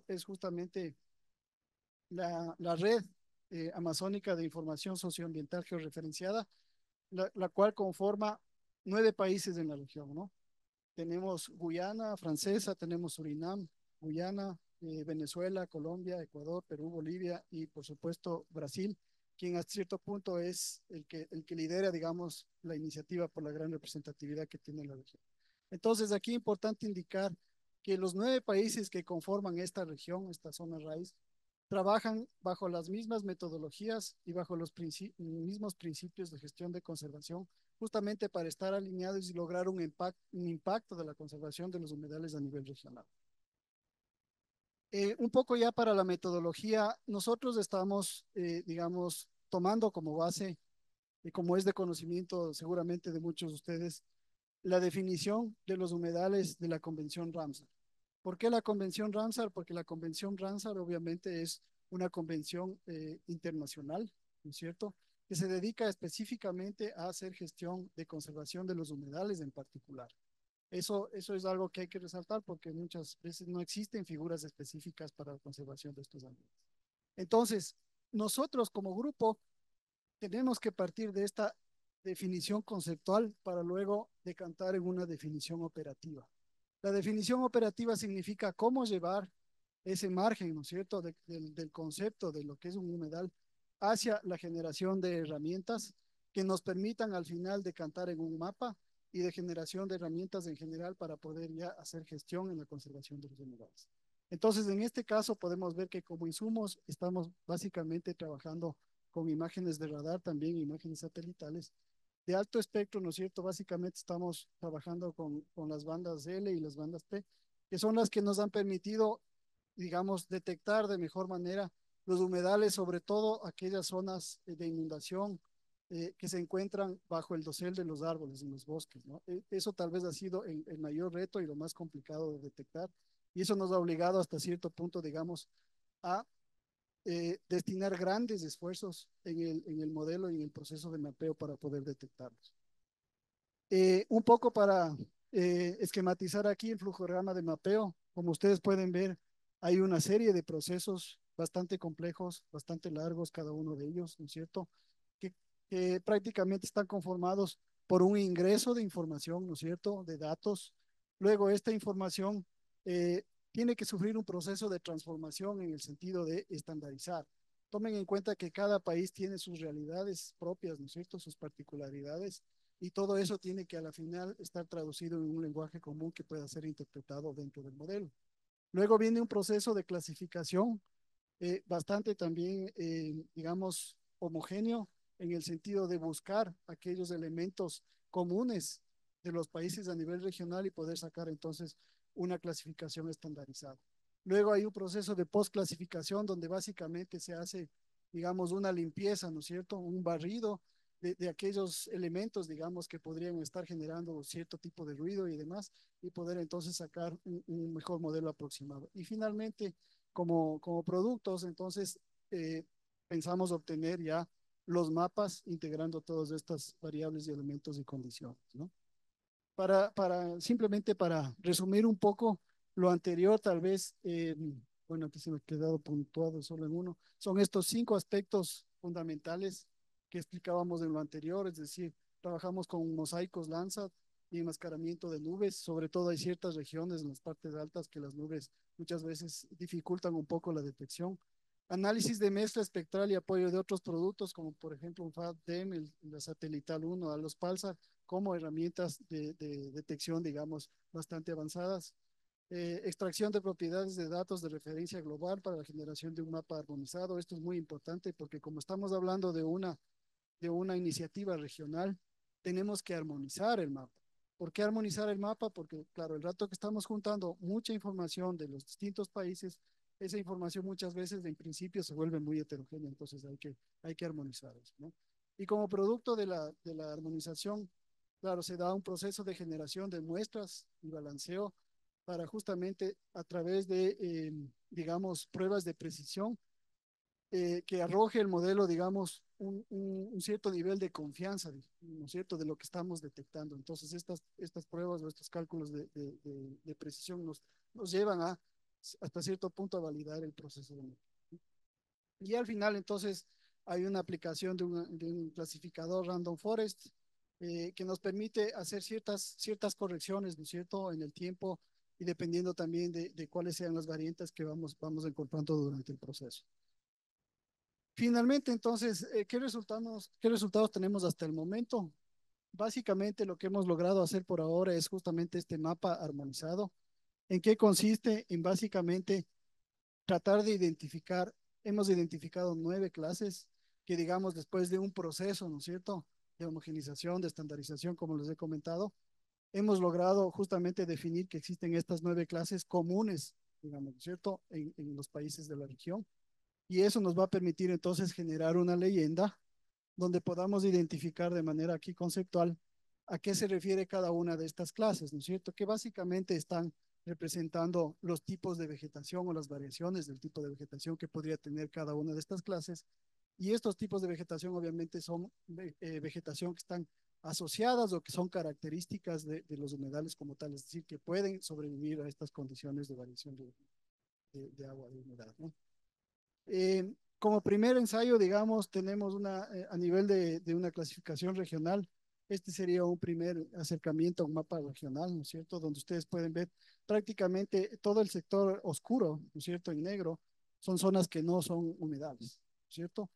es justamente la red amazónica de información socioambiental georreferenciada, la cual conforma 9 países en la región, ¿no? Tenemos Guyana Francesa, tenemos Surinam, Guyana, Venezuela, Colombia, Ecuador, Perú, Bolivia y por supuesto Brasil, quien a cierto punto es el que lidera, digamos, la iniciativa por la gran representatividad que tiene la región. Entonces, aquí es importante indicar que los 9 países que conforman esta región, esta zona raíz, trabajan bajo las mismas metodologías y bajo los mismos principios de gestión de conservación, justamente para estar alineados y lograr un impacto de la conservación de los humedales a nivel regional. Un poco ya para la metodología, nosotros estamos, digamos, tomando como base, y como es de conocimiento seguramente de muchos de ustedes, la definición de los humedales de la Convención Ramsar. ¿Por qué la Convención Ramsar? Porque la Convención Ramsar obviamente es una convención internacional, ¿no es cierto?, que se dedica específicamente a hacer gestión de conservación de los humedales en particular. Eso es algo que hay que resaltar porque muchas veces no existen figuras específicas para la conservación de estos ambientes. Entonces, nosotros como grupo tenemos que partir de esta definición conceptual para luego decantar en una definición operativa. La definición operativa significa cómo llevar ese margen, ¿no es cierto?, del concepto de lo que es un humedal hacia la generación de herramientas que nos permitan al final decantar en un mapa y de generación de herramientas en general para poder ya hacer gestión en la conservación de los humedales. Entonces, en este caso podemos ver que como insumos estamos básicamente trabajando con imágenes de radar, también imágenes satelitales de alto espectro, ¿no es cierto? Básicamente estamos trabajando con las bandas L y las bandas P, que son las que nos han permitido, digamos, detectar de mejor manera los humedales, sobre todo aquellas zonas de inundación que se encuentran bajo el dosel de los árboles en los bosques, ¿no? Eso tal vez ha sido el mayor reto y lo más complicado de detectar, y eso nos ha obligado hasta cierto punto, digamos, a destinar grandes esfuerzos en el modelo y en el proceso de mapeo para poder detectarlos. Un poco para esquematizar aquí el flujograma de mapeo, como ustedes pueden ver, hay una serie de procesos bastante complejos, bastante largos cada uno de ellos, ¿no es cierto?, que, que prácticamente están conformados por un ingreso de información, ¿no es cierto?, de datos. Luego esta información eh, tiene que sufrir un proceso de transformación en el sentido de estandarizar. Tomen en cuenta que cada país tiene sus realidades propias, ¿no es cierto?, sus particularidades, y todo eso tiene que a la final estar traducido en un lenguaje común que pueda ser interpretado dentro del modelo. Luego viene un proceso de clasificación bastante también, digamos, homogéneo en el sentido de buscar aquellos elementos comunes de los países a nivel regional y poder sacar entonces una clasificación estandarizada. Luego hay un proceso de postclasificación donde básicamente se hace, digamos, una limpieza, ¿no es cierto?, un barrido de aquellos elementos, digamos, que podrían estar generando cierto tipo de ruido y demás, y poder entonces sacar un mejor modelo aproximado. Y finalmente, como productos, entonces pensamos obtener ya los mapas integrando todas estas variables y elementos y condiciones, ¿no? Simplemente para resumir un poco lo anterior, tal vez, bueno, aquí se me ha quedado puntuado solo en uno, son estos 5 aspectos fundamentales que explicábamos en lo anterior, es decir, trabajamos con mosaicos Landsat y enmascaramiento de nubes, sobre todo hay ciertas regiones en las partes altas que las nubes muchas veces dificultan un poco la detección. Análisis de mezcla espectral y apoyo de otros productos, como por ejemplo un FAB-DEM, la Satelital 1, a los PALSA, como herramientas de detección, digamos, bastante avanzadas. Extracción de propiedades de datos de referencia global para la generación de un mapa armonizado. Esto es muy importante porque como estamos hablando de una iniciativa regional, tenemos que armonizar el mapa. ¿Por qué armonizar el mapa? Porque, claro, el rato que estamos juntando mucha información de los distintos países, esa información muchas veces en principio se vuelve muy heterogénea, entonces hay que armonizar eso, ¿no? Y como producto de la armonización, claro, se da un proceso de generación de muestras y balanceo para justamente a través de, digamos, pruebas de precisión que arroje el modelo, digamos, un cierto nivel de confianza, ¿no es cierto?, de lo que estamos detectando. Entonces, estas pruebas o estos cálculos de precisión nos llevan hasta cierto punto a validar el proceso de modelo. Y al final, entonces, hay una aplicación de un clasificador Random Forest que nos permite hacer ciertas correcciones, ¿no es cierto?, en el tiempo y dependiendo también de cuáles sean las variantes que vamos encontrando durante el proceso. Finalmente, entonces, qué resultados tenemos hasta el momento? Básicamente lo que hemos logrado hacer por ahora es justamente este mapa armonizado. ¿En qué consiste? En básicamente tratar de identificar, hemos identificado 9 clases que digamos después de un proceso, ¿no es cierto?, de homogenización, de estandarización, como les he comentado, hemos logrado justamente definir que existen estas 9 clases comunes, digamos, ¿no es cierto?, en los países de la región. Y eso nos va a permitir entonces generar una leyenda donde podamos identificar de manera aquí conceptual a qué se refiere cada una de estas clases, ¿no es cierto? Que básicamente están representando los tipos de vegetación o las variaciones del tipo de vegetación que podría tener cada una de estas clases. Y estos tipos de vegetación obviamente son vegetación que están asociadas o que son características de los humedales como tal, es decir, que pueden sobrevivir a estas condiciones de variación de agua, de humedad, ¿no? Como primer ensayo, digamos, tenemos a nivel de una clasificación regional. Este sería un primer acercamiento a un mapa regional, ¿no es cierto? Donde ustedes pueden ver prácticamente todo el sector oscuro, ¿no es cierto? En negro, son zonas que no son humedales, ¿no es cierto?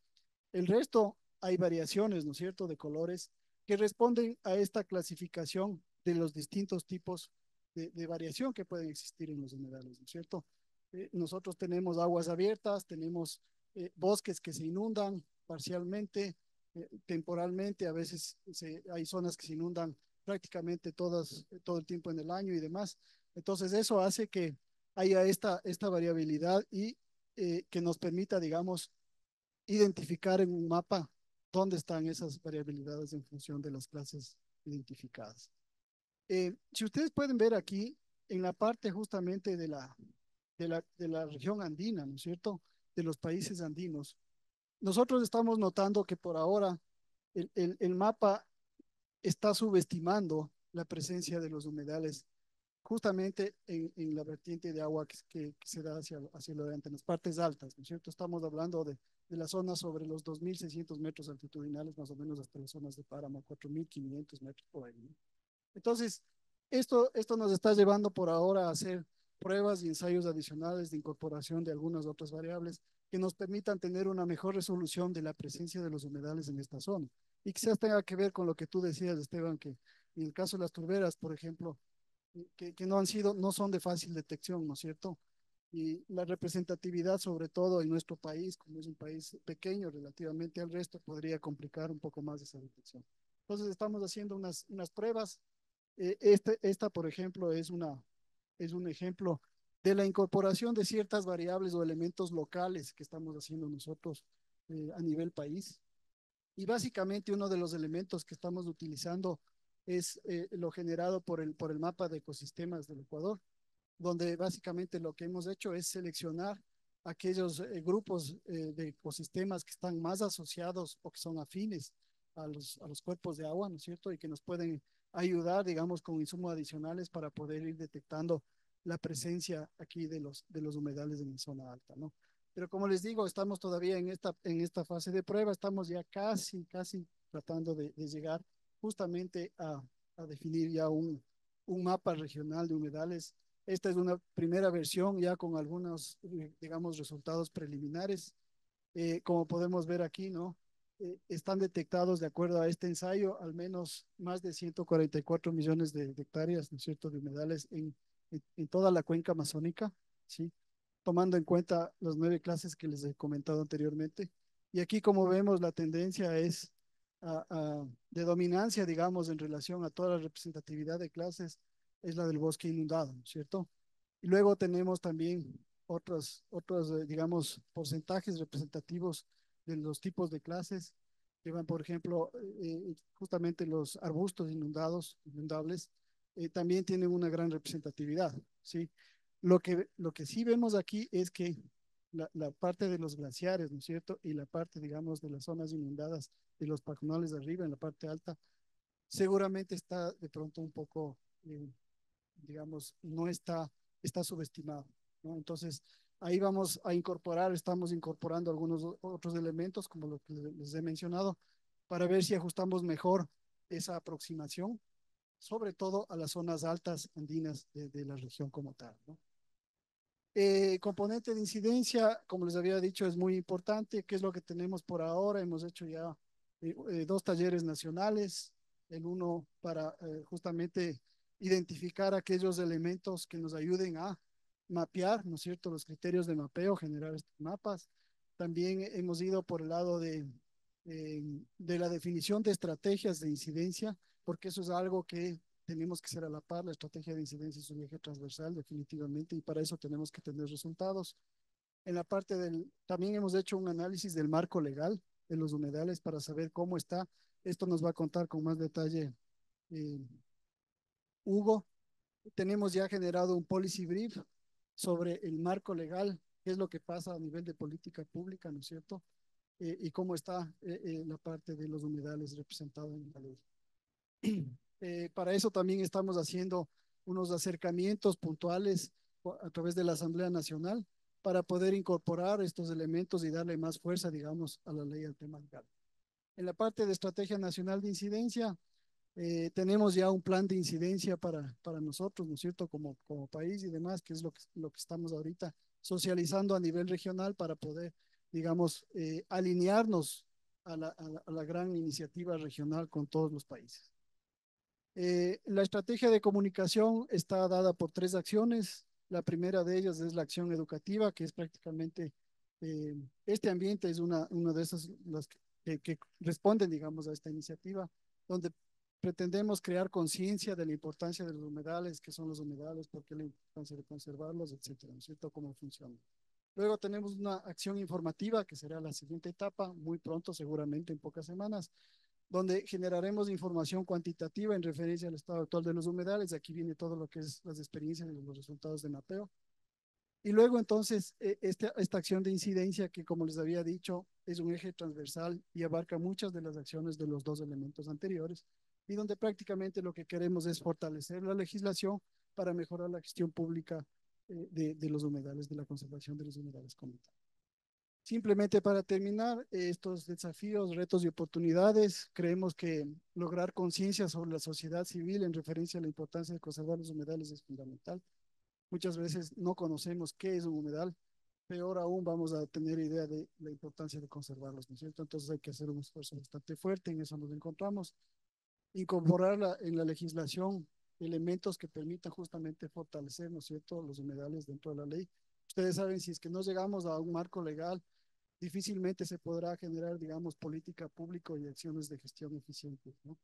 El resto hay variaciones, ¿no es cierto?, de colores que responden a esta clasificación de los distintos tipos de variación que pueden existir en los humedales, ¿no es cierto? Nosotros tenemos aguas abiertas, tenemos bosques que se inundan parcialmente, temporalmente, a veces hay zonas que se inundan prácticamente todo el tiempo en el año y demás. Entonces eso hace que haya esta variabilidad y que nos permita, digamos, identificar en un mapa dónde están esas variabilidades en función de las clases identificadas. Si ustedes pueden ver aquí, en la parte justamente de la región andina, ¿no es cierto? De los países andinos, nosotros estamos notando que por ahora el mapa está subestimando la presencia de los humedales justamente en la vertiente de agua que se da hacia el oriente, en las partes altas, ¿no es cierto? Estamos hablando de las zonas sobre los 2.600 metros altitudinales, más o menos hasta las zonas de páramo, 4.500 metros por ahí, ¿no? Entonces, esto nos está llevando por ahora a hacer pruebas y ensayos adicionales de incorporación de algunas otras variables que nos permitan tener una mejor resolución de la presencia de los humedales en esta zona. Y quizás tenga que ver con lo que tú decías, Esteban, que en el caso de las turberas, por ejemplo, que no son de fácil detección, ¿no es cierto? Y la representatividad, sobre todo en nuestro país, como es un país pequeño relativamente al resto, podría complicar un poco más esa detección. Entonces estamos haciendo unas pruebas. Esta, por ejemplo, es un ejemplo de la incorporación de ciertas variables o elementos locales que estamos haciendo nosotros a nivel país. Y básicamente uno de los elementos que estamos utilizando es lo generado por el mapa de ecosistemas del Ecuador, donde básicamente lo que hemos hecho es seleccionar aquellos grupos de ecosistemas que están más asociados o que son afines a los cuerpos de agua, ¿no es cierto? Y que nos pueden ayudar, digamos, con insumos adicionales para poder ir detectando la presencia aquí de los humedales en la zona alta, ¿no? Pero como les digo, estamos todavía en esta fase de prueba, estamos ya casi tratando de llegar justamente a definir ya un mapa regional de humedales. Esta es una primera versión ya con algunos, digamos, resultados preliminares. Como podemos ver aquí, ¿no? Están detectados de acuerdo a este ensayo al menos más de 144 millones de hectáreas, ¿no es cierto?, de humedales en toda la cuenca amazónica, ¿sí? Tomando en cuenta las 9 clases que les he comentado anteriormente. Y aquí, como vemos, la tendencia es de dominancia, digamos, en relación a toda la representatividad de clases, es la del bosque inundado, ¿no es cierto? Y luego tenemos también otros digamos, porcentajes representativos de los tipos de clases que van, por ejemplo, justamente los arbustos inundables, también tienen una gran representatividad, ¿sí? Lo que sí vemos aquí es que la parte de los glaciares, ¿no es cierto? Y la parte, digamos, de las zonas inundadas de los pajonales de arriba, en la parte alta, seguramente está de pronto un poco, digamos, no está subestimado, ¿no? Entonces, ahí estamos incorporando algunos otros elementos, como lo que les he mencionado, para ver si ajustamos mejor esa aproximación, sobre todo a las zonas altas andinas de la región como tal, ¿no? Componente de incidencia, como les había dicho, es muy importante. ¿Qué es lo que tenemos por ahora? Hemos hecho ya 2 talleres nacionales, el uno para justamente identificar aquellos elementos que nos ayuden a mapear, ¿no es cierto?, los criterios de mapeo, generar estos mapas. También hemos ido por el lado de la definición de estrategias de incidencia, porque eso es algo que tenemos que ser a la par. La estrategia de incidencia es un eje transversal definitivamente y para eso tenemos que tener resultados. En la parte también hemos hecho un análisis del marco legal de los humedales para saber cómo está. Esto nos va a contar con más detalle eh, Hugo, tenemos ya generado un policy brief sobre el marco legal, qué es lo que pasa a nivel de política pública, ¿no es cierto? Y cómo está la parte de los humedales representada en la ley. Para eso también estamos haciendo unos acercamientos puntuales a través de la Asamblea Nacional para poder incorporar estos elementos y darle más fuerza, digamos, a la ley al tema legal. En la parte de Estrategia Nacional de Incidencia, tenemos ya un plan de incidencia para nosotros, ¿no es cierto?, como país y demás, que es lo que estamos ahorita socializando a nivel regional para poder, digamos, alinearnos a la gran iniciativa regional con todos los países. La estrategia de comunicación está dada por tres acciones. La primera de ellas es la acción educativa, que es prácticamente, este ambiente es una de esas las que responden, digamos, a esta iniciativa, donde pretendemos crear conciencia de la importancia de los humedales, qué son los humedales, por qué la importancia de conservarlos, etcétera, ¿no es cierto?, cómo funcionan. Luego tenemos una acción informativa, que será la siguiente etapa, muy pronto, seguramente en pocas semanas, donde generaremos información cuantitativa en referencia al estado actual de los humedales. Aquí viene todo lo que es las experiencias y los resultados de mapeo. Y luego entonces esta acción de incidencia que, como les había dicho, es un eje transversal y abarca muchas de las acciones de los dos elementos anteriores, y donde prácticamente lo que queremos es fortalecer la legislación para mejorar la gestión pública de los humedales, de la conservación de los humedales comunitarios. Simplemente para terminar, estos desafíos, retos y oportunidades, creemos que lograr conciencia sobre la sociedad civil en referencia a la importancia de conservar los humedales es fundamental. Muchas veces no conocemos qué es un humedal, peor aún vamos a tener idea de la importancia de conservarlos, ¿no es cierto? Entonces hay que hacer un esfuerzo bastante fuerte, en eso nos encontramos. Incorporar en la legislación elementos que permitan justamente fortalecer, ¿no es cierto?, los humedales dentro de la ley. Ustedes saben, si es que no llegamos a un marco legal, difícilmente se podrá generar, digamos, política pública y acciones de gestión eficientes, ¿no?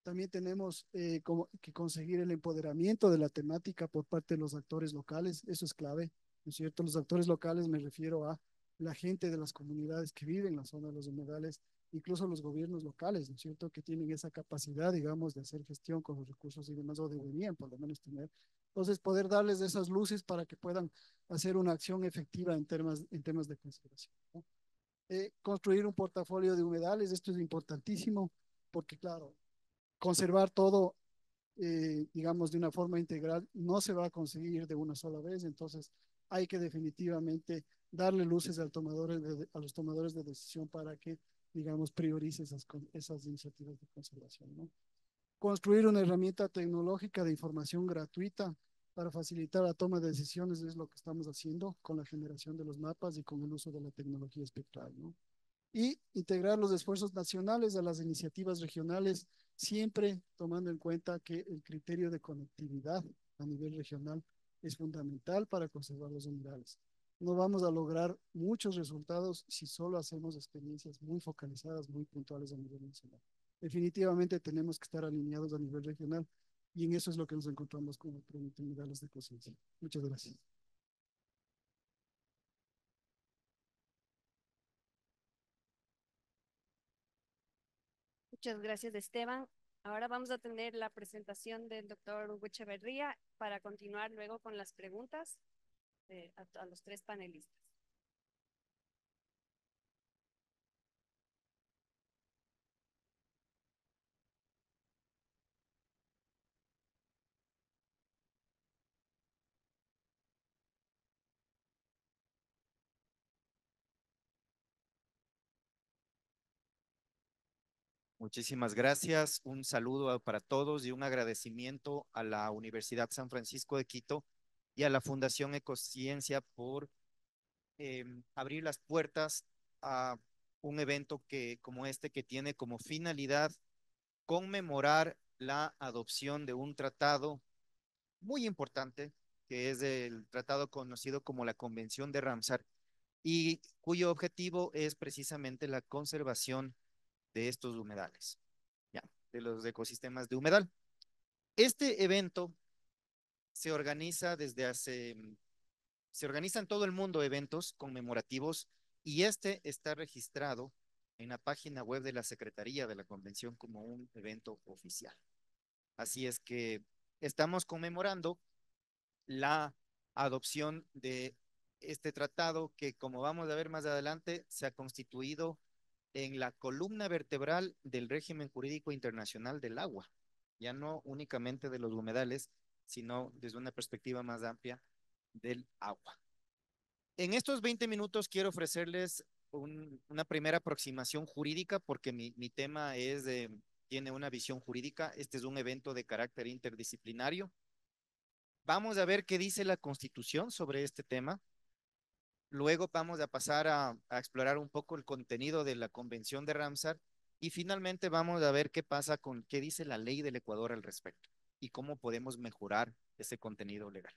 También tenemos que conseguir el empoderamiento de la temática por parte de los actores locales, eso es clave, ¿no es cierto? Los actores locales me refiero a la gente de las comunidades que viven en la zona de los humedales, incluso los gobiernos locales, ¿no es cierto?, que tienen esa capacidad, digamos, de hacer gestión con los recursos y demás, o deberían por lo menos tener. Entonces, poder darles esas luces para que puedan hacer una acción efectiva en temas de conservación, ¿no? Construir un portafolio de humedales, esto es importantísimo, porque claro, conservar todo, digamos, de una forma integral no se va a conseguir de una sola vez, entonces hay que definitivamente darle luces a los tomadores de decisión para que, digamos, priorice esas iniciativas de conservación, ¿no? Construir una herramienta tecnológica de información gratuita para facilitar la toma de decisiones es lo que estamos haciendo con la generación de los mapas y con el uso de la tecnología espectral, ¿no? Y integrar los esfuerzos nacionales a las iniciativas regionales, siempre tomando en cuenta que el criterio de conectividad a nivel regional es fundamental para conservar los humedales. No vamos a lograr muchos resultados si solo hacemos experiencias muy focalizadas, muy puntuales a nivel nacional. Definitivamente tenemos que estar alineados a nivel regional, y en eso es lo que nos encontramos con el Premio Humedales de Conciencia. Muchas gracias. Muchas gracias, Esteban. Ahora vamos a tener la presentación del doctor Hugo Echeverría para continuar luego con las preguntas a los tres panelistas. Muchísimas gracias. Un saludo para todos y un agradecimiento a la Universidad San Francisco de Quito y a la Fundación Ecociencia por abrir las puertas a un evento como este, que tiene como finalidad conmemorar la adopción de un tratado muy importante, que es el tratado conocido como la Convención de Ramsar, y cuyo objetivo es precisamente la conservación de estos humedales, ya, de los ecosistemas de humedal. Este evento se organiza se organiza en todo el mundo eventos conmemorativos, y este está registrado en la página web de la Secretaría de la Convención como un evento oficial. Así es que estamos conmemorando la adopción de este tratado que, como vamos a ver más adelante, se ha constituido en la columna vertebral del régimen jurídico internacional del agua, ya no únicamente de los humedales, sino desde una perspectiva más amplia del agua. En estos 20 minutos quiero ofrecerles una primera aproximación jurídica porque mi tema tiene una visión jurídica. Este es un evento de carácter interdisciplinario. Vamos a ver qué dice la Constitución sobre este tema. Luego vamos a pasar a explorar un poco el contenido de la Convención de Ramsar y finalmente vamos a ver qué pasa con qué dice la ley del Ecuador al respecto y cómo podemos mejorar ese contenido legal.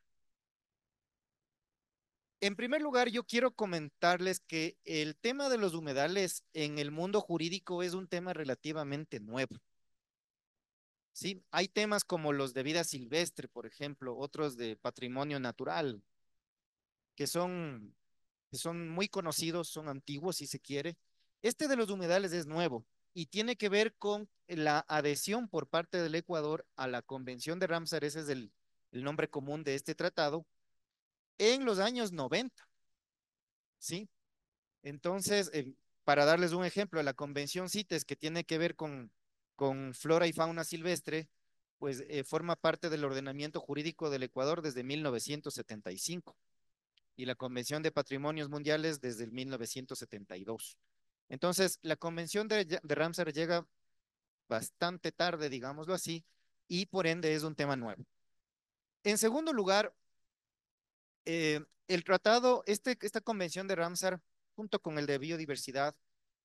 En primer lugar, yo quiero comentarles que el tema de los humedales en el mundo jurídico es un tema relativamente nuevo. Sí, hay temas como los de vida silvestre, por ejemplo, otros de patrimonio natural, que son muy conocidos, son antiguos si se quiere. Este de los humedales es nuevo y tiene que ver con la adhesión por parte del Ecuador a la Convención de Ramsar, ese es el nombre común de este tratado, en los años 90, ¿sí? Entonces, para darles un ejemplo, la Convención CITES, que tiene que ver con flora y fauna silvestre, pues forma parte del ordenamiento jurídico del Ecuador desde 1975 y la Convención de Patrimonios Mundiales desde el 1972. Entonces, la Convención de Ramsar llega bastante tarde, digámoslo así, y por ende es un tema nuevo. En segundo lugar, el tratado, esta Convención de Ramsar, junto con el de biodiversidad,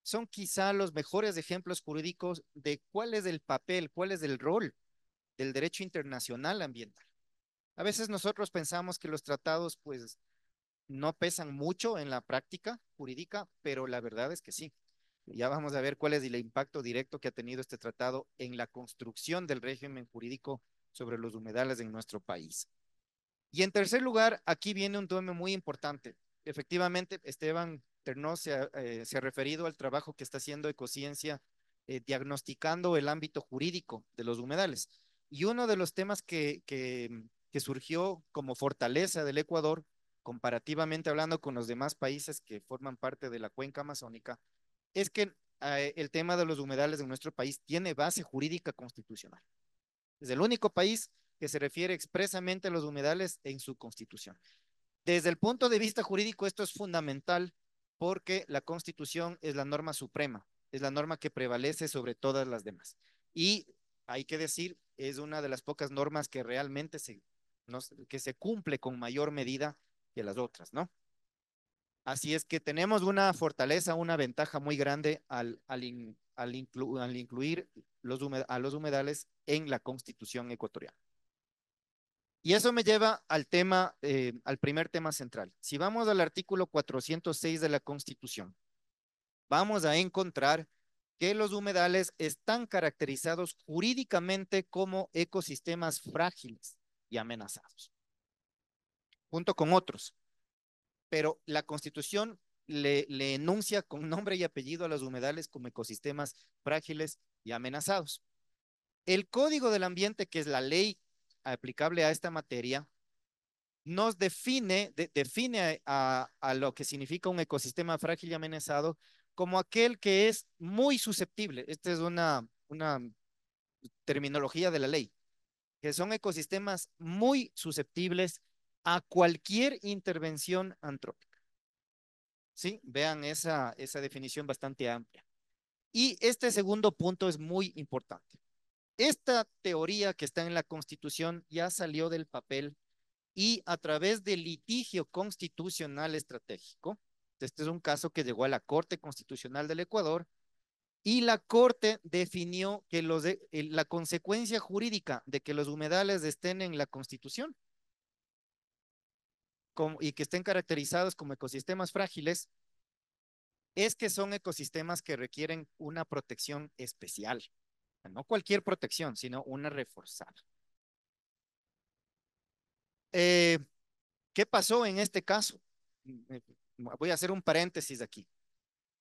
son quizá los mejores ejemplos jurídicos de cuál es el papel, cuál es el rol del derecho internacional ambiental. A veces nosotros pensamos que los tratados, pues, no pesan mucho en la práctica jurídica, pero la verdad es que sí. Ya vamos a ver cuál es el impacto directo que ha tenido este tratado en la construcción del régimen jurídico sobre los humedales en nuestro país. Y en tercer lugar, aquí viene un tema muy importante. Efectivamente, Esteban Ternós se ha referido al trabajo que está haciendo Ecociencia diagnosticando el ámbito jurídico de los humedales. Y uno de los temas que surgió como fortaleza del Ecuador, comparativamente hablando con los demás países que forman parte de la cuenca amazónica, es que el tema de los humedales en nuestro país tiene base jurídica constitucional. Es el único país que se refiere expresamente a los humedales en su constitución. Desde el punto de vista jurídico, esto es fundamental porque la Constitución es la norma suprema, es la norma que prevalece sobre todas las demás. Y hay que decir, es una de las pocas normas que realmente que se cumple con mayor medida que las otras, ¿no? Así es que tenemos una fortaleza, una ventaja muy grande al incluir a los humedales en la Constitución ecuatoriana. Y eso me lleva al primer tema central. Si vamos al artículo 406 de la Constitución, vamos a encontrar que los humedales están caracterizados jurídicamente como ecosistemas frágiles y amenazados, junto con otros. Pero la Constitución le enuncia con nombre y apellido a los humedales como ecosistemas frágiles y amenazados. El Código del Ambiente, que es la ley aplicable a esta materia, nos define a lo que significa un ecosistema frágil y amenazado como aquel que es muy susceptible. Esta es una terminología de la ley, que son ecosistemas muy susceptibles a cualquier intervención antrópica. ¿Sí? Vean esa definición bastante amplia. Y este segundo punto es muy importante. Esta teoría que está en la Constitución ya salió del papel y a través del litigio constitucional estratégico, este es un caso que llegó a la Corte Constitucional del Ecuador, y la Corte definió que la consecuencia jurídica de que los humedales estén en la Constitución y que estén caracterizados como ecosistemas frágiles es que son ecosistemas que requieren una protección especial. No cualquier protección, sino una reforzada. ¿Qué pasó en este caso? Voy a hacer un paréntesis aquí.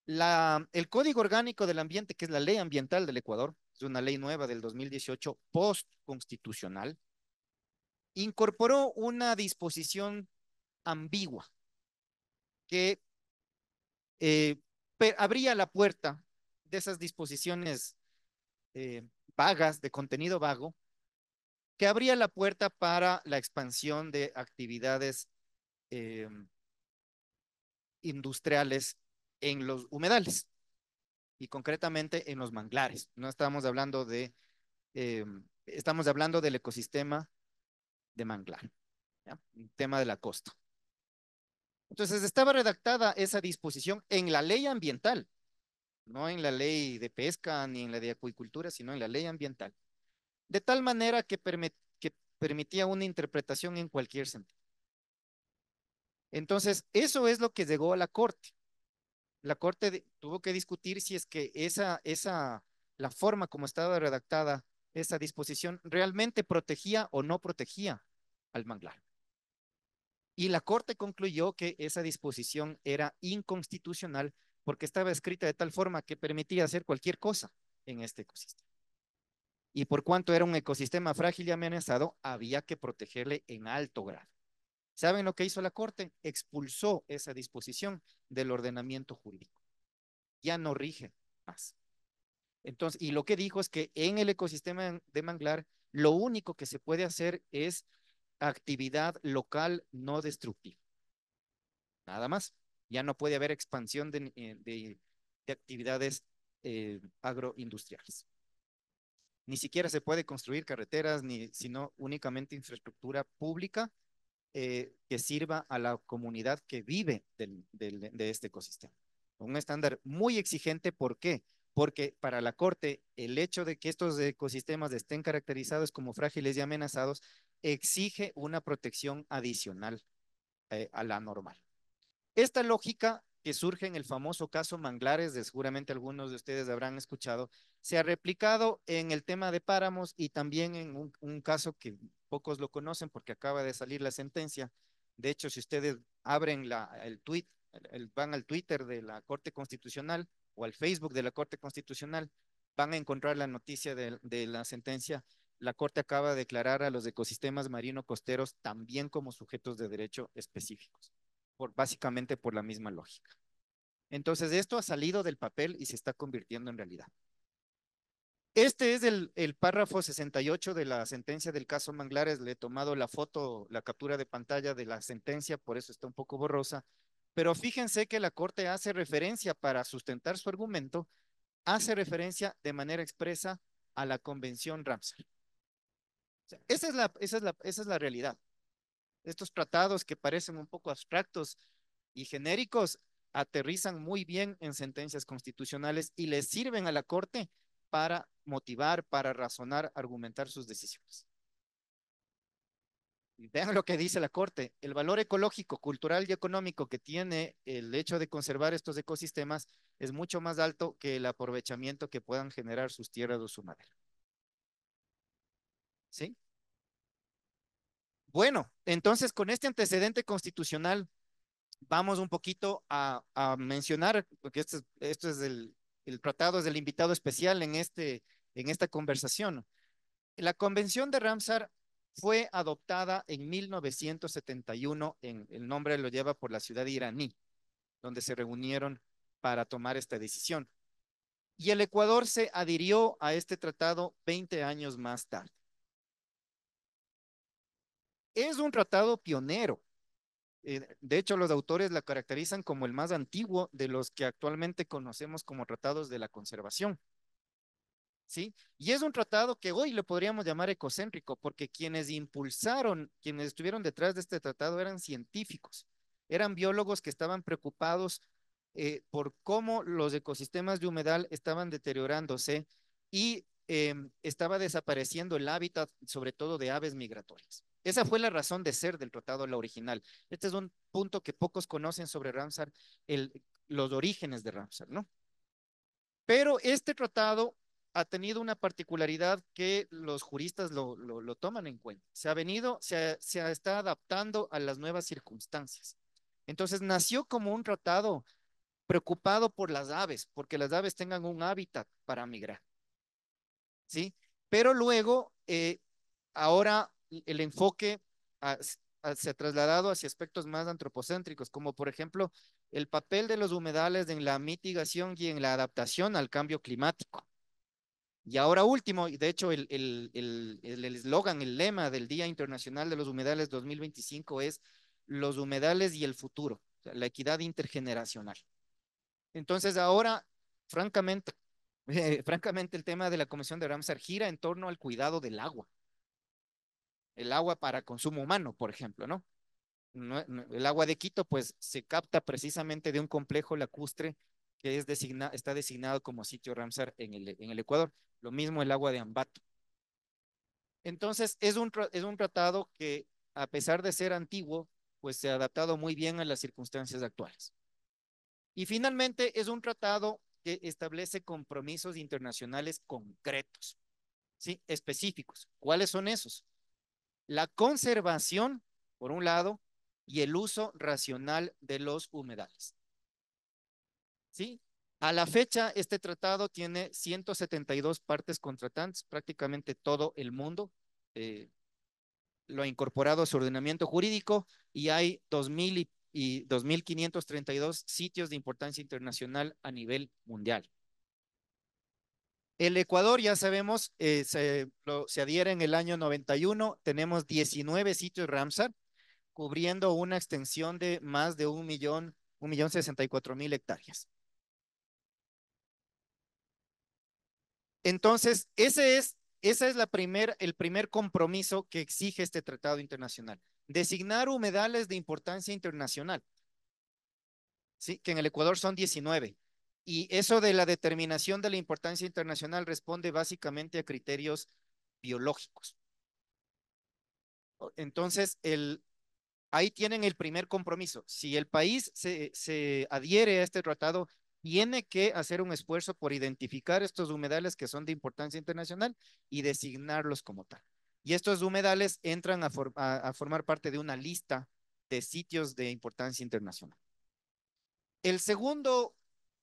El Código Orgánico del Ambiente, que es la ley ambiental del Ecuador, es una ley nueva del 2018, postconstitucional, incorporó una disposición ambigua que eh, abría la puerta de esas disposiciones eh, vagas, de contenido vago, que abría la puerta para la expansión de actividades eh, industriales en los humedales y concretamente en los manglares. No estamos hablando estamos hablando del ecosistema de manglar, ¿ya? El tema de la costa. Entonces estaba redactada esa disposición en la ley ambiental, no en la ley de pesca ni en la de acuicultura, sino en la ley ambiental, de tal manera que permitía una interpretación en cualquier sentido. Entonces, eso es lo que llegó a la Corte. La Corte tuvo que discutir si es que la forma como estaba redactada esa disposición realmente protegía o no protegía al manglar. Y la Corte concluyó que esa disposición era inconstitucional porque estaba escrita de tal forma que permitía hacer cualquier cosa en este ecosistema. Y por cuanto era un ecosistema frágil y amenazado, había que protegerle en alto grado. ¿Saben lo que hizo la Corte? Expulsó esa disposición del ordenamiento jurídico. Ya no rige más. Entonces, y lo que dijo es que en el ecosistema de manglar, lo único que se puede hacer es actividad local no destructiva. Nada más. Ya no puede haber expansión de actividades agroindustriales. Ni siquiera se puede construir carreteras, sino únicamente infraestructura pública que sirva a la comunidad que vive de este ecosistema. Un estándar muy exigente, ¿por qué? Porque para la Corte el hecho de que estos ecosistemas estén caracterizados como frágiles y amenazados exige una protección adicional a la normal. Esta lógica que surge en el famoso caso Manglares, seguramente algunos de ustedes habrán escuchado, se ha replicado en el tema de páramos y también en un caso que pocos lo conocen porque acaba de salir la sentencia. De hecho, si ustedes abren el tweet, van al Twitter de la Corte Constitucional o al Facebook de la Corte Constitucional, van a encontrar la noticia de la sentencia. La Corte acaba de declarar a los ecosistemas marino-costeros también como sujetos de derecho específicos, básicamente por la misma lógica. Entonces, esto ha salido del papel y se está convirtiendo en realidad. Este es el párrafo 68 de la sentencia del caso Manglares. Le he tomado la foto, la captura de pantalla de la sentencia, por eso está un poco borrosa. Pero fíjense que la Corte hace referencia para sustentar su argumento, hace referencia de manera expresa a la Convención Ramsar. O sea, esa es la realidad. Estos tratados que parecen un poco abstractos y genéricos aterrizan muy bien en sentencias constitucionales y les sirven a la Corte para motivar, para razonar, argumentar sus decisiones. Y vean lo que dice la Corte. El valor ecológico, cultural y económico que tiene el hecho de conservar estos ecosistemas es mucho más alto que el aprovechamiento que puedan generar sus tierras o su madera. ¿Sí? Bueno, entonces con este antecedente constitucional vamos un poquito a mencionar, porque esto es el tratado, es el invitado especial en esta conversación. La Convención de Ramsar fue adoptada en 1971, el nombre lo lleva por la ciudad iraní, donde se reunieron para tomar esta decisión. Y el Ecuador se adhirió a este tratado 20 años más tarde. Es un tratado pionero. De hecho, los autores la caracterizan como el más antiguo de los que actualmente conocemos como tratados de la conservación. ¿Sí? Y es un tratado que hoy le podríamos llamar ecocéntrico, porque quienes impulsaron, quienes estuvieron detrás de este tratado eran científicos, eran biólogos que estaban preocupados por cómo los ecosistemas de humedal estaban deteriorándose y estaba desapareciendo el hábitat, sobre todo de aves migratorias. Esa fue la razón de ser del tratado, la original. Este es un punto que pocos conocen sobre Ramsar, los orígenes de Ramsar, ¿no? Pero este tratado ha tenido una particularidad que los juristas lo toman en cuenta. Se está adaptando a las nuevas circunstancias. Entonces nació como un tratado preocupado por las aves, porque las aves tengan un hábitat para migrar. ¿sí? Pero luego, ahora el enfoque se ha trasladado hacia aspectos más antropocéntricos, como por ejemplo el papel de los humedales en la mitigación y en la adaptación al cambio climático. Y ahora último, y de hecho el eslogan, el lema del Día Internacional de los Humedales 2025 es los humedales y el futuro, o sea, la equidad intergeneracional. Entonces ahora, francamente, francamente el tema de la Comisión de Ramsar gira en torno al cuidado del agua, el agua para consumo humano, por ejemplo, ¿no? El agua de Quito, pues se capta precisamente de un complejo lacustre que está designado como sitio Ramsar en el Ecuador. Lo mismo el agua de Ambato. Entonces, es un tratado que, a pesar de ser antiguo, pues se ha adaptado muy bien a las circunstancias actuales. Y finalmente, es un tratado que establece compromisos internacionales concretos, ¿sí? Específicos. ¿Cuáles son esos? La conservación, por un lado, y el uso racional de los humedales. ¿Sí? A la fecha, este tratado tiene 172 partes contratantes, prácticamente todo el mundo lo ha incorporado a su ordenamiento jurídico y hay 2.532 sitios de importancia internacional a nivel mundial. El Ecuador, ya sabemos, se adhiere en el año 91, tenemos 19 sitios Ramsar, cubriendo una extensión de más de 1.064.000 hectáreas. Entonces, esa es el primer compromiso que exige este tratado internacional. Designar humedales de importancia internacional, ¿sí? Que en el Ecuador son 19. Y eso de la determinación de la importancia internacional responde básicamente a criterios biológicos. Entonces, ahí tienen el primer compromiso. Si el país se adhiere a este tratado, tiene que hacer un esfuerzo por identificar estos humedales que son de importancia internacional y designarlos como tal. Y estos humedales entran a formar parte de una lista de sitios de importancia internacional. El segundo,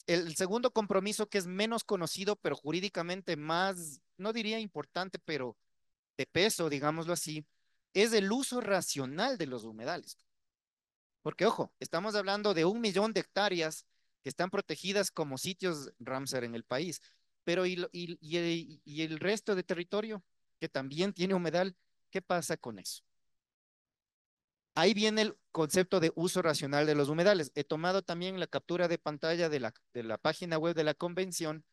el segundo compromiso, que es menos conocido, pero jurídicamente más, no diría importante, pero de peso, digámoslo así, es el uso racional de los humedales. Porque, ojo, estamos hablando de 1.000.000 de hectáreas que están protegidas como sitios Ramsar en el país, pero y el resto de territorio que también tiene humedal, ¿qué pasa con eso? Ahí viene el concepto de uso racional de los humedales. He tomado también la captura de pantalla de la página web de la convención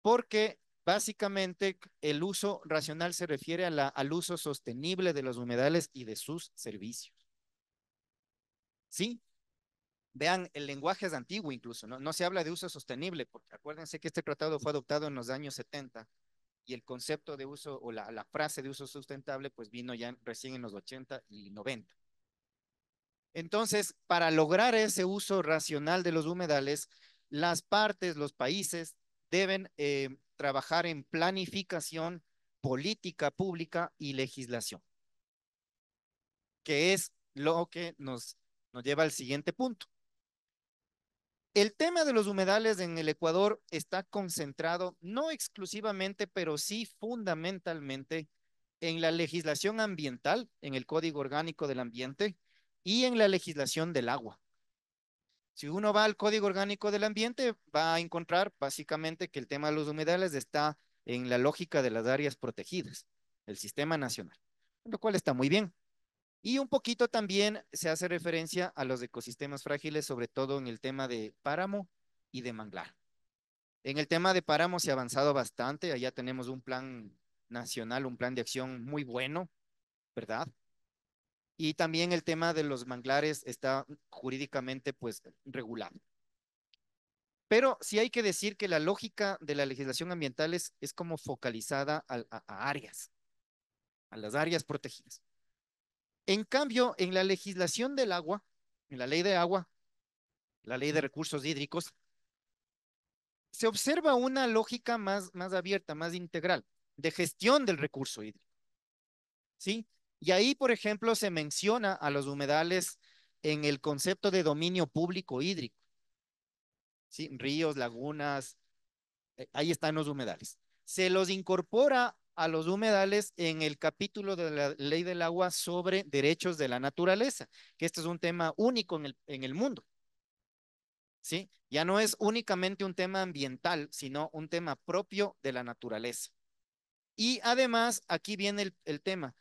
porque básicamente el uso racional se refiere al uso sostenible de los humedales y de sus servicios. ¿Sí? Vean, el lenguaje es antiguo incluso, ¿no? No se habla de uso sostenible, porque acuérdense que este tratado fue adoptado en los años 70 y el concepto de uso o la frase de uso sustentable pues vino ya recién en los 80 y 90. Entonces, para lograr ese uso racional de los humedales, las partes, los países deben trabajar en planificación, política pública y legislación, que es lo que nos lleva al siguiente punto. El tema de los humedales en el Ecuador está concentrado no exclusivamente, pero sí fundamentalmente en la legislación ambiental, en el Código Orgánico del Ambiente y en la legislación del agua. Si uno va al Código Orgánico del Ambiente, va a encontrar básicamente que el tema de los humedales está en la lógica de las áreas protegidas, el sistema nacional, lo cual está muy bien. Y un poquito también se hace referencia a los ecosistemas frágiles, sobre todo en el tema de páramo y de manglar. En el tema de páramo se ha avanzado bastante, allá tenemos un plan nacional, un plan de acción muy bueno, ¿verdad? Y también el tema de los manglares está jurídicamente pues regulado. Pero sí hay que decir que la lógica de la legislación ambiental es como focalizada a áreas, a las áreas protegidas. En cambio, en la legislación del agua, en la ley de agua, la ley de recursos hídricos, se observa una lógica más abierta, más integral, de gestión del recurso hídrico. ¿Sí? Y ahí, por ejemplo, se menciona a los humedales en el concepto de dominio público hídrico. ¿Sí? Ríos, lagunas, ahí están los humedales. se los incorpora a los humedales en el capítulo de la Ley del Agua sobre derechos de la naturaleza, que este es un tema único en el mundo. ¿Sí? Ya no es únicamente un tema ambiental, sino un tema propio de la naturaleza. Y además, aquí viene el tema.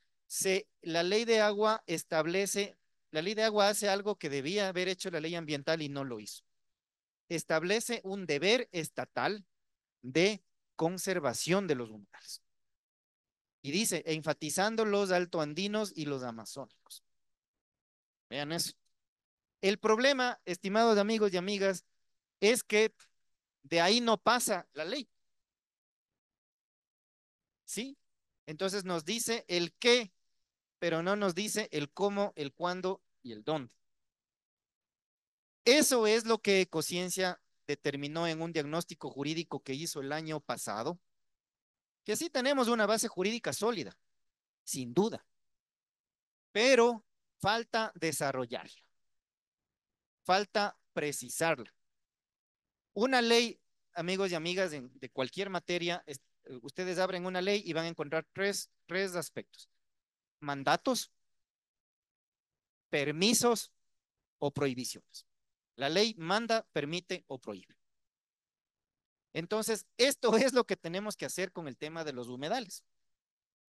La ley de agua establece, la ley de agua hace algo que debía haber hecho la ley ambiental y no lo hizo. Establece un deber estatal de conservación de los humedales. Y dice, enfatizando los altoandinos y los amazónicos. Vean eso. El problema, estimados amigos y amigas, es que de ahí no pasa la ley. ¿Sí? Entonces nos dice el qué, pero no nos dice el cómo, el cuándo y el dónde. Eso es lo que Ecociencia determinó en un diagnóstico jurídico que hizo el año pasado, que sí tenemos una base jurídica sólida, sin duda, pero falta desarrollarla, falta precisarla. Una ley, amigos y amigas, de cualquier materia, ustedes abren una ley y van a encontrar tres aspectos: mandatos, permisos o prohibiciones. La ley manda, permite o prohíbe. Entonces, esto es lo que tenemos que hacer con el tema de los humedales.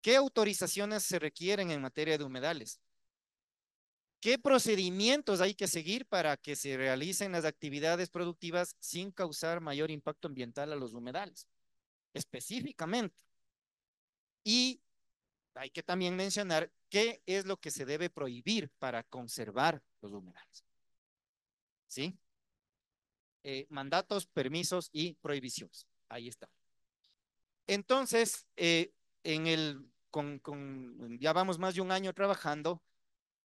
¿Qué autorizaciones se requieren en materia de humedales? ¿Qué procedimientos hay que seguir para que se realicen las actividades productivas sin causar mayor impacto ambiental a los humedales? Específicamente. Y hay que también mencionar qué es lo que se debe prohibir para conservar los humedales. ¿Sí? Mandatos, permisos y prohibiciones. Ahí está. Entonces, ya vamos más de un año trabajando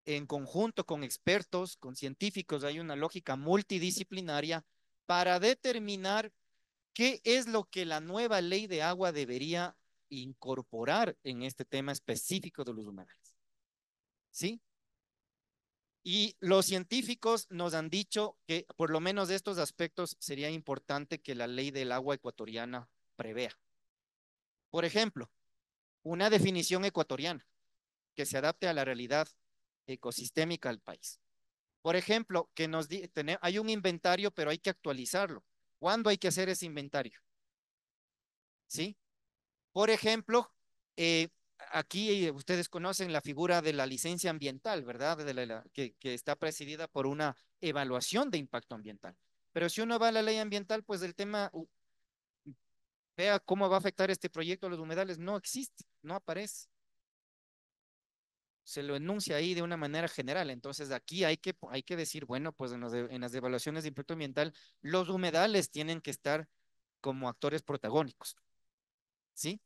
en conjunto con expertos, con científicos. Hay una lógica multidisciplinaria para determinar qué es lo que la nueva ley de agua debería incorporar en este tema específico de los humedales. ¿Sí? Y los científicos nos han dicho que por lo menos de estos aspectos sería importante que la ley del agua ecuatoriana prevea. Por ejemplo, una definición ecuatoriana que se adapte a la realidad ecosistémica del país. Por ejemplo, que hay un inventario, pero hay que actualizarlo. ¿Cuándo hay que hacer ese inventario? ¿Sí? Por ejemplo, aquí ustedes conocen la figura de la licencia ambiental, ¿verdad? Que está presidida por una evaluación de impacto ambiental. Pero si uno va a la ley ambiental, pues el tema, vea cómo va a afectar este proyecto a los humedales, no existe, no aparece. Se lo enuncia ahí de una manera general. Entonces aquí hay que decir, bueno, pues en las evaluaciones de impacto ambiental, los humedales tienen que estar como actores protagónicos. ¿Sí?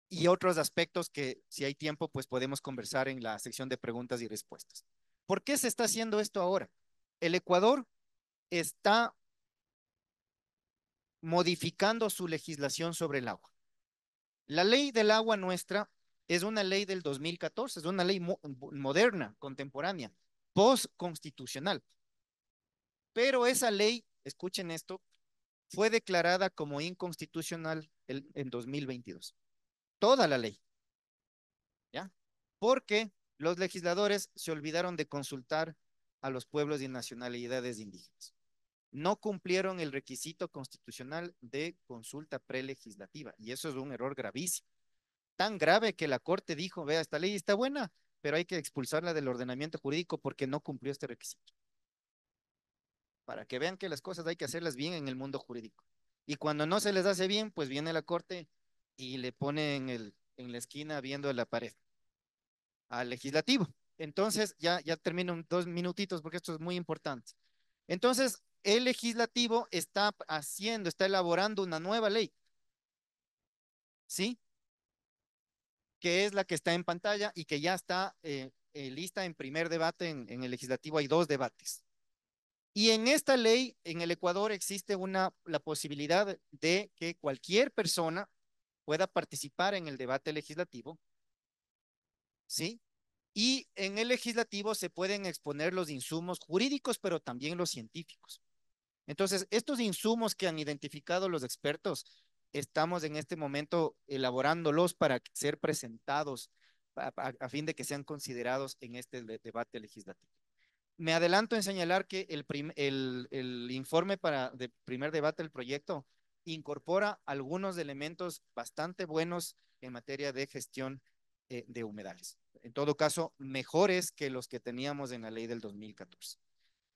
Y otros aspectos que, si hay tiempo, pues podemos conversar en la sección de preguntas y respuestas. ¿Por qué se está haciendo esto ahora? El Ecuador está modificando su legislación sobre el agua. La ley del agua nuestra es una ley del 2014, es una ley moderna, contemporánea, postconstitucional. Pero esa ley, escuchen esto, fue declarada como inconstitucional en 2022. Toda la ley. ¿Ya? Porque los legisladores se olvidaron de consultar a los pueblos y nacionalidades indígenas. No cumplieron el requisito constitucional de consulta prelegislativa, y eso es un error gravísimo. Tan grave que la Corte dijo, vea, esta ley está buena, pero hay que expulsarla del ordenamiento jurídico porque no cumplió este requisito. Para que vean que las cosas hay que hacerlas bien en el mundo jurídico. Y cuando no se les hace bien, pues viene la Corte y le pone en la esquina viendo la pared al legislativo. Entonces, ya termino en 2 minutitos porque esto es muy importante. Entonces, el legislativo está elaborando una nueva ley, ¿sí? Que es la que está en pantalla y que ya está lista en primer debate en el legislativo. Hay 2 debates. Y en esta ley, en el Ecuador, existe la posibilidad de que cualquier persona pueda participar en el debate legislativo, ¿sí? Y en el legislativo se pueden exponer los insumos jurídicos, pero también los científicos. Entonces, estos insumos que han identificado los expertos Estamos en este momento elaborándolos para ser presentados a fin de que sean considerados en este debate legislativo. Me adelanto en señalar que el informe de primer debate del proyecto incorpora algunos elementos bastante buenos en materia de gestión de humedales. En todo caso, mejores que los que teníamos en la ley del 2014.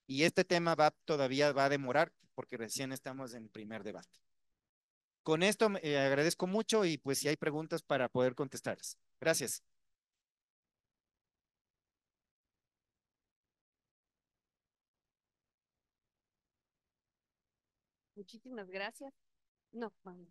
Y este tema todavía va a demorar porque recién estamos en primer debate. Con esto agradezco mucho y pues si hay preguntas para poder contestarlas. Gracias. Muchísimas gracias. No, vamos.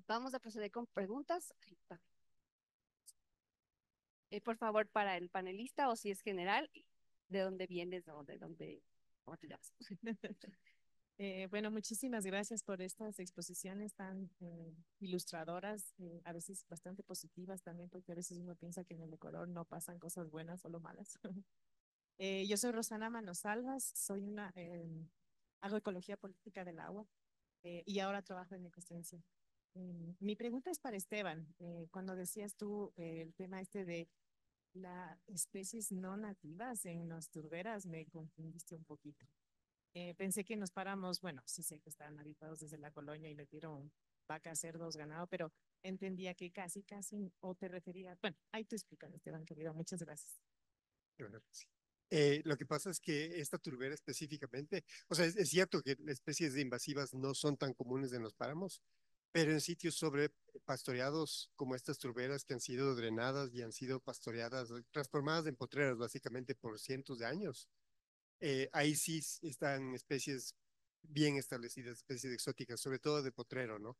Vamos a proceder con preguntas. Ahí está. Por favor, para el panelista o si es general, ¿de dónde vienes o de dónde, cómo te llamas? Bueno, muchísimas gracias por estas exposiciones tan ilustradoras, a veces bastante positivas también, porque a veces uno piensa que en el Ecuador no pasan cosas buenas, solo malas. Yo soy Rosana Manosalvas, soy hago ecología política del agua y ahora trabajo en ecociencia. Mi pregunta es para Esteban. Cuando decías tú el tema este de las especies no nativas en las turberas, me confundiste un poquito. Pensé que nos paramos, bueno, sí sé que estaban habitados desde la colonia y metieron vacas, cerdos, ganado, pero entendía que casi, o te referías, bueno, ahí te explican, Esteban, querido, muchas gracias. Bueno, sí. Lo que pasa es que esta turbera específicamente, o sea, es cierto que especies invasivas no son tan comunes en los páramos, pero en sitios sobre pastoreados como estas turberas que han sido drenadas y han sido pastoreadas, transformadas en potreras básicamente por cientos de años, ahí sí están especies bien establecidas, especies exóticas, sobre todo de potrero, ¿no?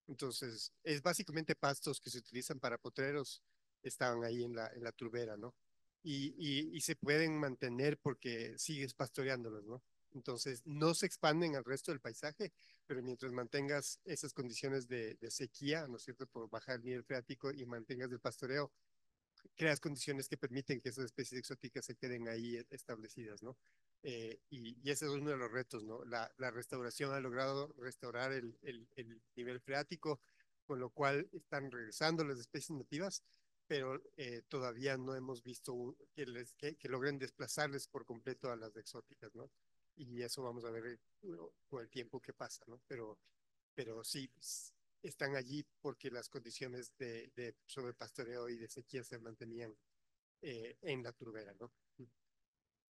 Entonces, es básicamente pastos que se utilizan para potreros, estaban ahí en la turbera, ¿no? Y se pueden mantener porque sigues pastoreándolos, ¿no? Entonces, no se expanden al resto del paisaje, pero mientras mantengas esas condiciones de sequía, ¿no es cierto?, por bajar el nivel freático y mantengas el pastoreo, creas condiciones que permiten que esas especies exóticas se queden ahí establecidas, ¿no? Y ese es uno de los retos, ¿no? La restauración ha logrado restaurar el nivel freático, con lo cual están regresando las especies nativas, pero todavía no hemos visto que logren desplazarles por completo a las exóticas, ¿no? Y eso vamos a ver con el tiempo que pasa, ¿no? Pero sí, están allí porque las condiciones de sobrepastoreo y de sequía se mantenían en la turbera, ¿no?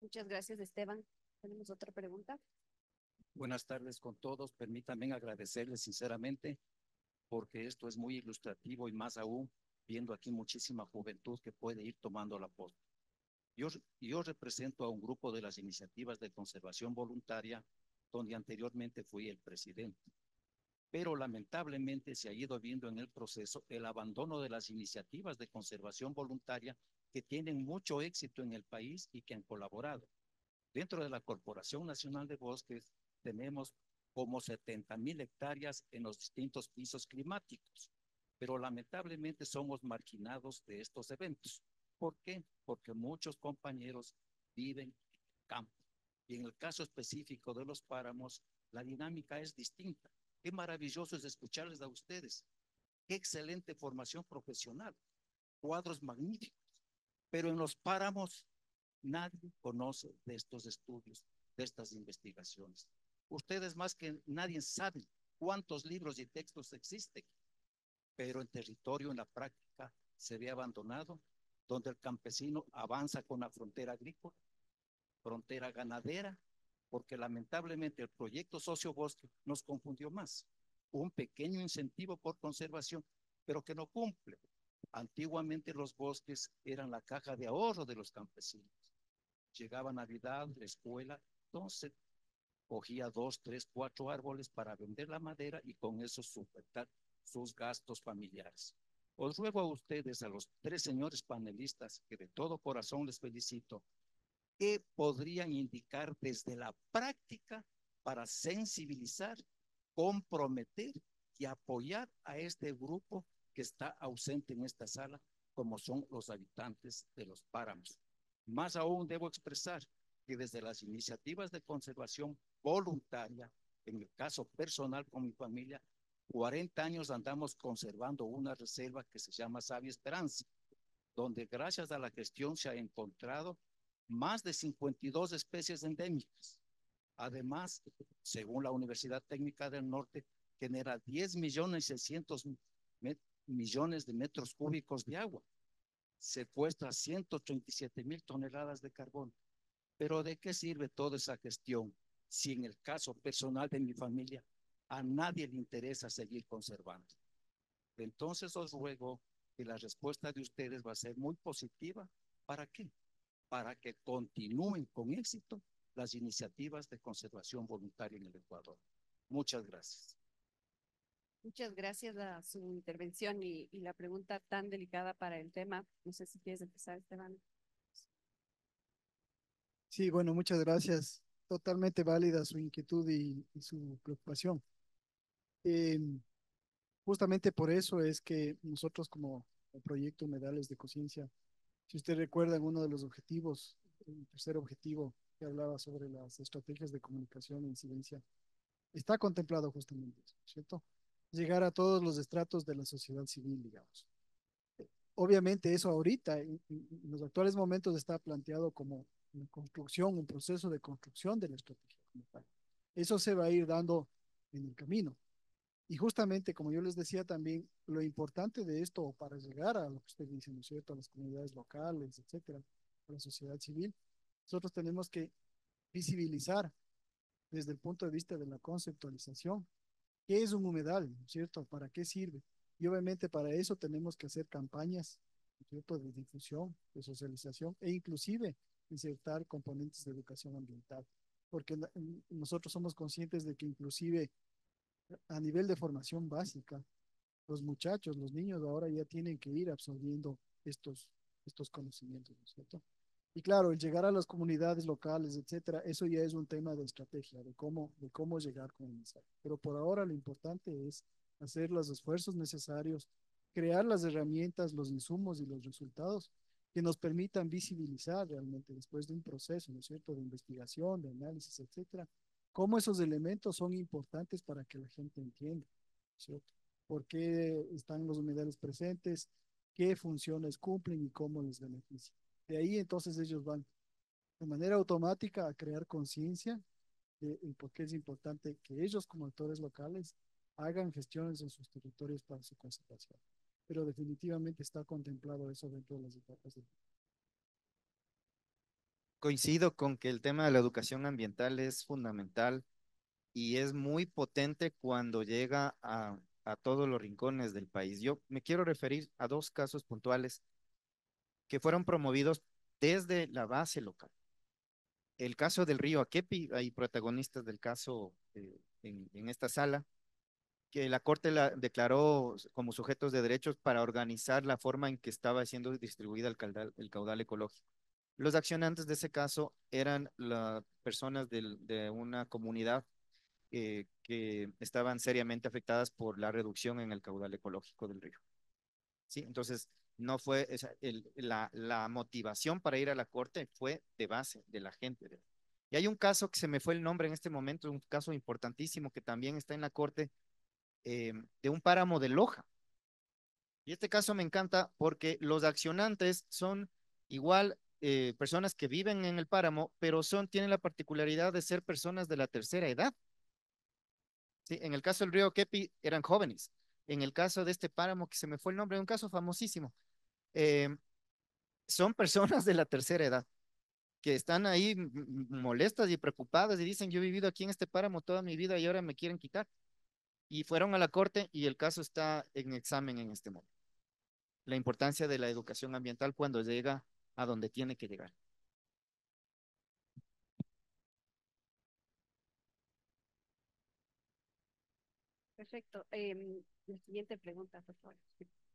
Muchas gracias, Esteban. ¿Tenemos otra pregunta? Buenas tardes con todos. Permítanme agradecerles sinceramente porque esto es muy ilustrativo y más aún viendo aquí muchísima juventud que puede ir tomando la posta. Yo represento a un grupo de las iniciativas de conservación voluntaria donde anteriormente fui el presidente. Pero lamentablemente se ha ido viendo en el proceso el abandono de las iniciativas de conservación voluntaria que tienen mucho éxito en el país y que han colaborado. Dentro de la Corporación Nacional de Bosques tenemos como 70,000 hectáreas en los distintos pisos climáticos, pero lamentablemente somos marginados de estos eventos. ¿Por qué? Porque muchos compañeros viven en el campo. Y en el caso específico de los páramos, la dinámica es distinta. Qué maravilloso es escucharles a ustedes. Qué excelente formación profesional. Cuadros magníficos. Pero en los páramos nadie conoce de estos estudios, de estas investigaciones. Ustedes más que nadie saben cuántos libros y textos existen, pero en territorio, en la práctica, se ve abandonado, donde el campesino avanza con la frontera agrícola, frontera ganadera, porque lamentablemente el proyecto Sociobosque nos confundió más. Un pequeño incentivo por conservación, pero que no cumple. Antiguamente los bosques eran la caja de ahorro de los campesinos. Llegaba Navidad, la escuela, entonces cogía 2, 3, 4 árboles para vender la madera y con eso sus gastos familiares. Os ruego a ustedes, a los tres señores panelistas, que de todo corazón les felicito, ¿qué podrían indicar desde la práctica para sensibilizar, comprometer y apoyar a este grupo que está ausente en esta sala, como son los habitantes de los páramos? Más aún debo expresar que desde las iniciativas de conservación voluntaria, en el caso personal con mi familia, 40 años andamos conservando una reserva que se llama Sabia Esperanza, donde gracias a la gestión se ha encontrado más de 52 especies endémicas. Además, según la Universidad Técnica del Norte, genera 10.600.000.000 de metros cúbicos de agua, secuestra 137.000 toneladas de carbón. Pero ¿de qué sirve toda esa gestión si en el caso personal de mi familia a nadie le interesa seguir conservando? Entonces os ruego que la respuesta de ustedes va a ser muy positiva. ¿Para qué? Para que continúen con éxito las iniciativas de conservación voluntaria en el Ecuador. Muchas gracias. Muchas gracias a su intervención y la pregunta tan delicada para el tema. No sé si quieres empezar, Esteban. Sí, bueno, muchas gracias. Totalmente válida su inquietud y su preocupación. Eh, Justamente por eso es que nosotros como el proyecto Humedales de Conciencia, si usted recuerda en uno de los objetivos, el tercer objetivo que hablaba sobre las estrategias de comunicación e incidencia, está contemplado justamente eso, ¿cierto? Llegar a todos los estratos de la sociedad civil, digamos. Obviamente eso ahorita, en los actuales momentos, está planteado como una construcción, un proceso de construcción de la estrategia como tal. Eso se va a ir dando en el camino. Y justamente, como yo les decía también, lo importante de esto para llegar a lo que usted dice, ¿no es cierto?, a las comunidades locales, etcétera, a la sociedad civil, nosotros tenemos que visibilizar desde el punto de vista de la conceptualización qué es un humedal, ¿no es cierto?, para qué sirve. Y obviamente para eso tenemos que hacer campañas, ¿no es cierto?, de difusión, de socialización e inclusive insertar componentes de educación ambiental, porque nosotros somos conscientes de que inclusive a nivel de formación básica, los muchachos, los niños ahora ya tienen que ir absorbiendo estos conocimientos, ¿no es cierto? Y claro, el llegar a las comunidades locales, etcétera, eso ya es un tema de estrategia, de cómo llegar con el mensaje. Pero por ahora lo importante es hacer los esfuerzos necesarios, crear las herramientas, los insumos y los resultados que nos permitan visibilizar realmente después de un proceso, ¿no es cierto?, de investigación, de análisis, etcétera, cómo esos elementos son importantes para que la gente entienda, ¿cierto? ¿Por qué están los humedales presentes? ¿Qué funciones cumplen y cómo les beneficia? De ahí entonces ellos van de manera automática a crear conciencia de por qué es importante que ellos como actores locales hagan gestiones en sus territorios para su conservación. Pero definitivamente está contemplado eso dentro de las etapas del... Coincido con que el tema de la educación ambiental es fundamental y es muy potente cuando llega a todos los rincones del país. Yo me quiero referir a dos casos puntuales que fueron promovidos desde la base local. El caso del río Akepi, hay protagonistas del caso en esta sala, que la Corte la declaró como sujetos de derechos para organizar la forma en que estaba siendo distribuida el caudal ecológico. Los accionantes de ese caso eran las personas de una comunidad que estaban seriamente afectadas por la reducción en el caudal ecológico del río. ¿Sí? Entonces, no fue la motivación para ir a la corte fue de base de la gente. Y hay un caso que se me fue el nombre en este momento, un caso importantísimo que también está en la corte de un páramo de Loja. Y este caso me encanta porque los accionantes son igual personas que viven en el páramo, pero tienen la particularidad de ser personas de la tercera edad. ¿Sí? En el caso del río Kepi eran jóvenes. En el caso de este páramo, que se me fue el nombre, un caso famosísimo, eh, son personas de la tercera edad que están ahí molestas y preocupadas y dicen, yo he vivido aquí en este páramo toda mi vida y ahora me quieren quitar. Y fueron a la corte y el caso está en examen en este momento. La importancia de la educación ambiental cuando llega a donde tiene que llegar. Perfecto. La siguiente pregunta, por favor.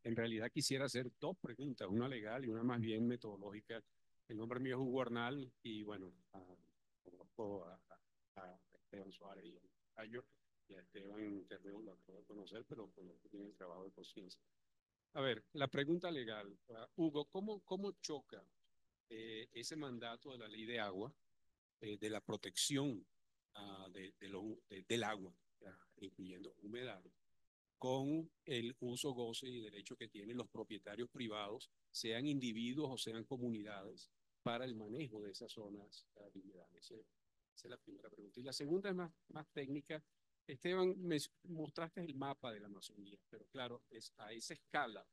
En realidad quisiera hacer dos preguntas, una legal y una más bien metodológica. El nombre mío es Hugo Arnal y bueno, conozco a Esteban Suárez y a Esteban Terreo, lo acabo de conocer, pero conozco bien el trabajo de conciencia. A ver, la pregunta legal. Hugo, ¿cómo choca ese mandato de la ley de agua, de la protección del agua, incluyendo humedales, con el uso, goce y derecho que tienen los propietarios privados, sean individuos o sean comunidades, para el manejo de esas zonas de humedales? Esa es la primera pregunta. Y la segunda es más técnica. Esteban, me mostraste el mapa de la Amazonía, pero claro, es a esa escala.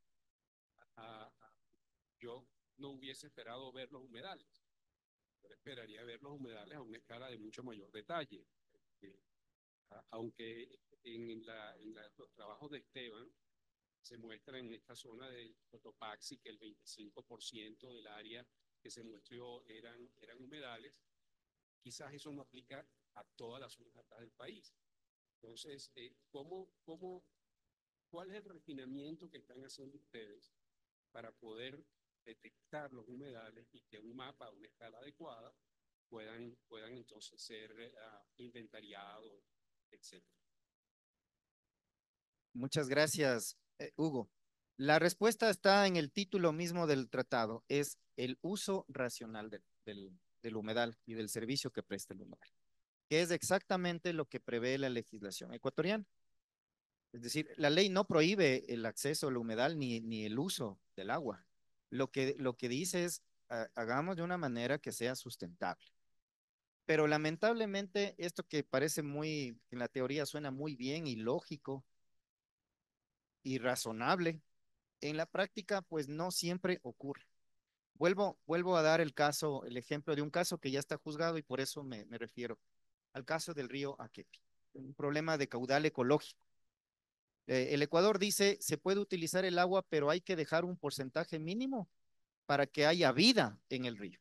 Yo no hubiese esperado ver los humedales. Yo esperaría ver los humedales a una escala de mucho mayor detalle. Eh, Aunque los trabajos de Esteban se muestra en esta zona de Cotopaxi que el 25% del área que se muestreó eran humedales, quizás eso no aplica a todas las zonas altas del país. Entonces, ¿cuál es el refinamiento que están haciendo ustedes para poder detectar los humedales y que un mapa a una escala adecuada puedan entonces ser inventariados, etcétera? Muchas gracias, Hugo. La respuesta está en el título mismo del tratado, es el uso racional del humedal y del servicio que presta el humedal, que es exactamente lo que prevé la legislación ecuatoriana. Es decir, la ley no prohíbe el acceso al humedal ni el uso del agua. Lo que dice es, hagamos de una manera que sea sustentable. Pero lamentablemente, esto que parece muy, en la teoría suena muy bien y lógico y razonable, en la práctica, pues no siempre ocurre. Vuelvo a dar el ejemplo de un caso que ya está juzgado y por eso me refiero al caso del río Akepi, un problema de caudal ecológico. El Ecuador dice, se puede utilizar el agua, pero hay que dejar un porcentaje mínimo para que haya vida en el río.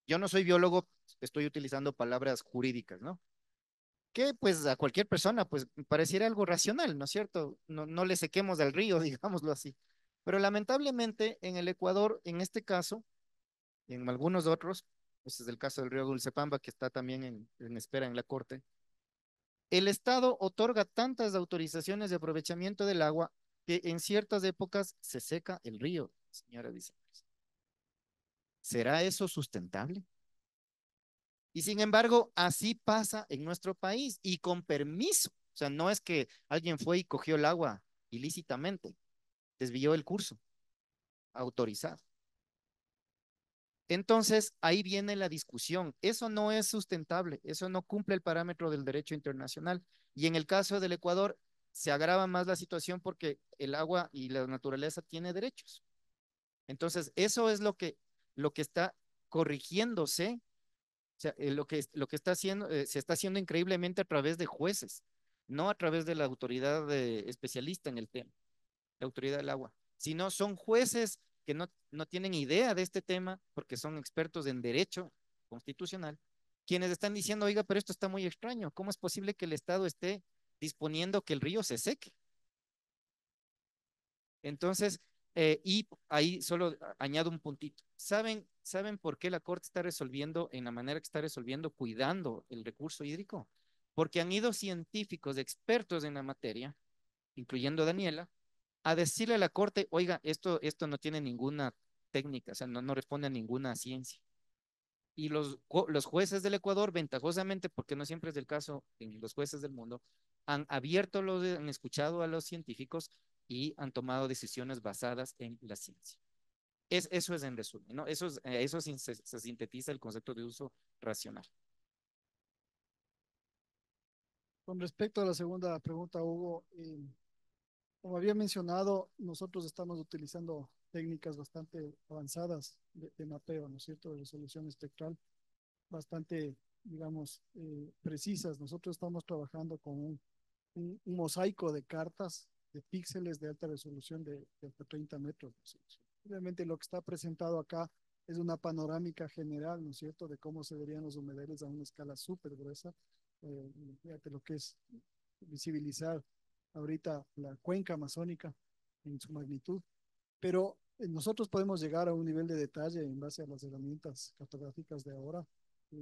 Yo no soy biólogo, estoy utilizando palabras jurídicas, ¿no? Que pues a cualquier persona pues pareciera algo racional, ¿no es cierto? No le sequemos del río, digámoslo así. Pero lamentablemente en el Ecuador, en este caso, y en algunos otros, pues es el caso del río Dulcepamba, que está también en espera en la corte, el Estado otorga tantas autorizaciones de aprovechamiento del agua que en ciertas épocas se seca el río, señora dice. ¿Será eso sustentable? Y sin embargo, así pasa en nuestro país y con permiso. O sea, no es que alguien fue y cogió el agua ilícitamente, desvió el curso, autorizado. Entonces, ahí viene la discusión. Eso no es sustentable, eso no cumple el parámetro del derecho internacional. Y en el caso del Ecuador, se agrava más la situación porque el agua y la naturaleza tiene derechos. Entonces, eso es lo que está corrigiéndose. O sea, lo que está haciendo, se está haciendo increíblemente a través de jueces, no a través de la autoridad especialista en el tema, la autoridad del agua, sino son jueces que no tienen idea de este tema porque son expertos en derecho constitucional, quienes están diciendo, oiga, pero esto está muy extraño, ¿cómo es posible que el Estado esté disponiendo que el río se seque? Entonces, y ahí solo añado un puntito. ¿Saben por qué la Corte está resolviendo en la manera que está resolviendo, cuidando el recurso hídrico? Porque han ido científicos, expertos en la materia, incluyendo Daniela, a decirle a la Corte, oiga, esto no tiene ninguna técnica, o sea, no responde a ninguna ciencia. Y los jueces del Ecuador, ventajosamente, porque no siempre es el caso en los jueces del mundo, han han escuchado a los científicos y han tomado decisiones basadas en la ciencia. Eso es en resumen, ¿no? Eso se sintetiza el concepto de uso racional. Con respecto a la segunda pregunta, Hugo, como había mencionado, nosotros estamos utilizando técnicas bastante avanzadas de mapeo, ¿no es cierto?, de resolución espectral, bastante, digamos, precisas. Nosotros estamos trabajando con un mosaico de cartas de píxeles de alta resolución de hasta 30 metros. Obviamente lo que está presentado acá es una panorámica general, ¿no es cierto?, de cómo se verían los humedales a una escala súper gruesa. Fíjate lo que es visibilizar ahorita la cuenca amazónica en su magnitud, pero nosotros podemos llegar a un nivel de detalle en base a las herramientas cartográficas de ahora,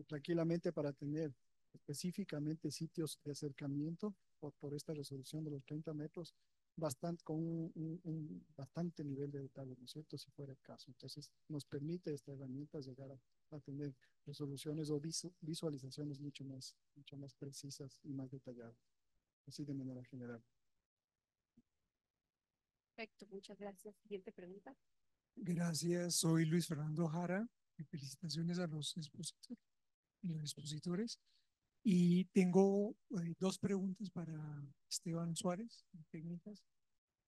tranquilamente para tener específicamente sitios de acercamiento por esta resolución de los 30 metros, bastante, con un bastante nivel de detalle, ¿no es cierto? Si fuera el caso. Entonces, nos permite esta herramienta llegar a tener resoluciones o visualizaciones mucho más precisas y más detalladas, así de manera general. Perfecto, muchas gracias. Siguiente pregunta. Gracias, soy Luis Fernando Jara. Felicitaciones a los expositores y los expositores. Y tengo dos preguntas para Esteban Suárez, técnicas.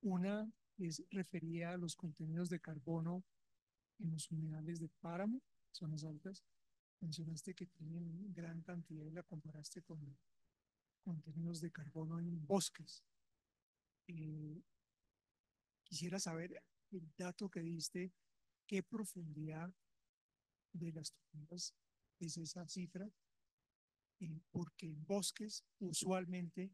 Una es referida a los contenidos de carbono en los humedales de páramo, zonas altas. Mencionaste que tienen gran cantidad y la comparaste con contenidos de carbono en bosques. Quisiera saber el dato que diste, qué profundidad de las turbinas es esa cifra, porque en bosques usualmente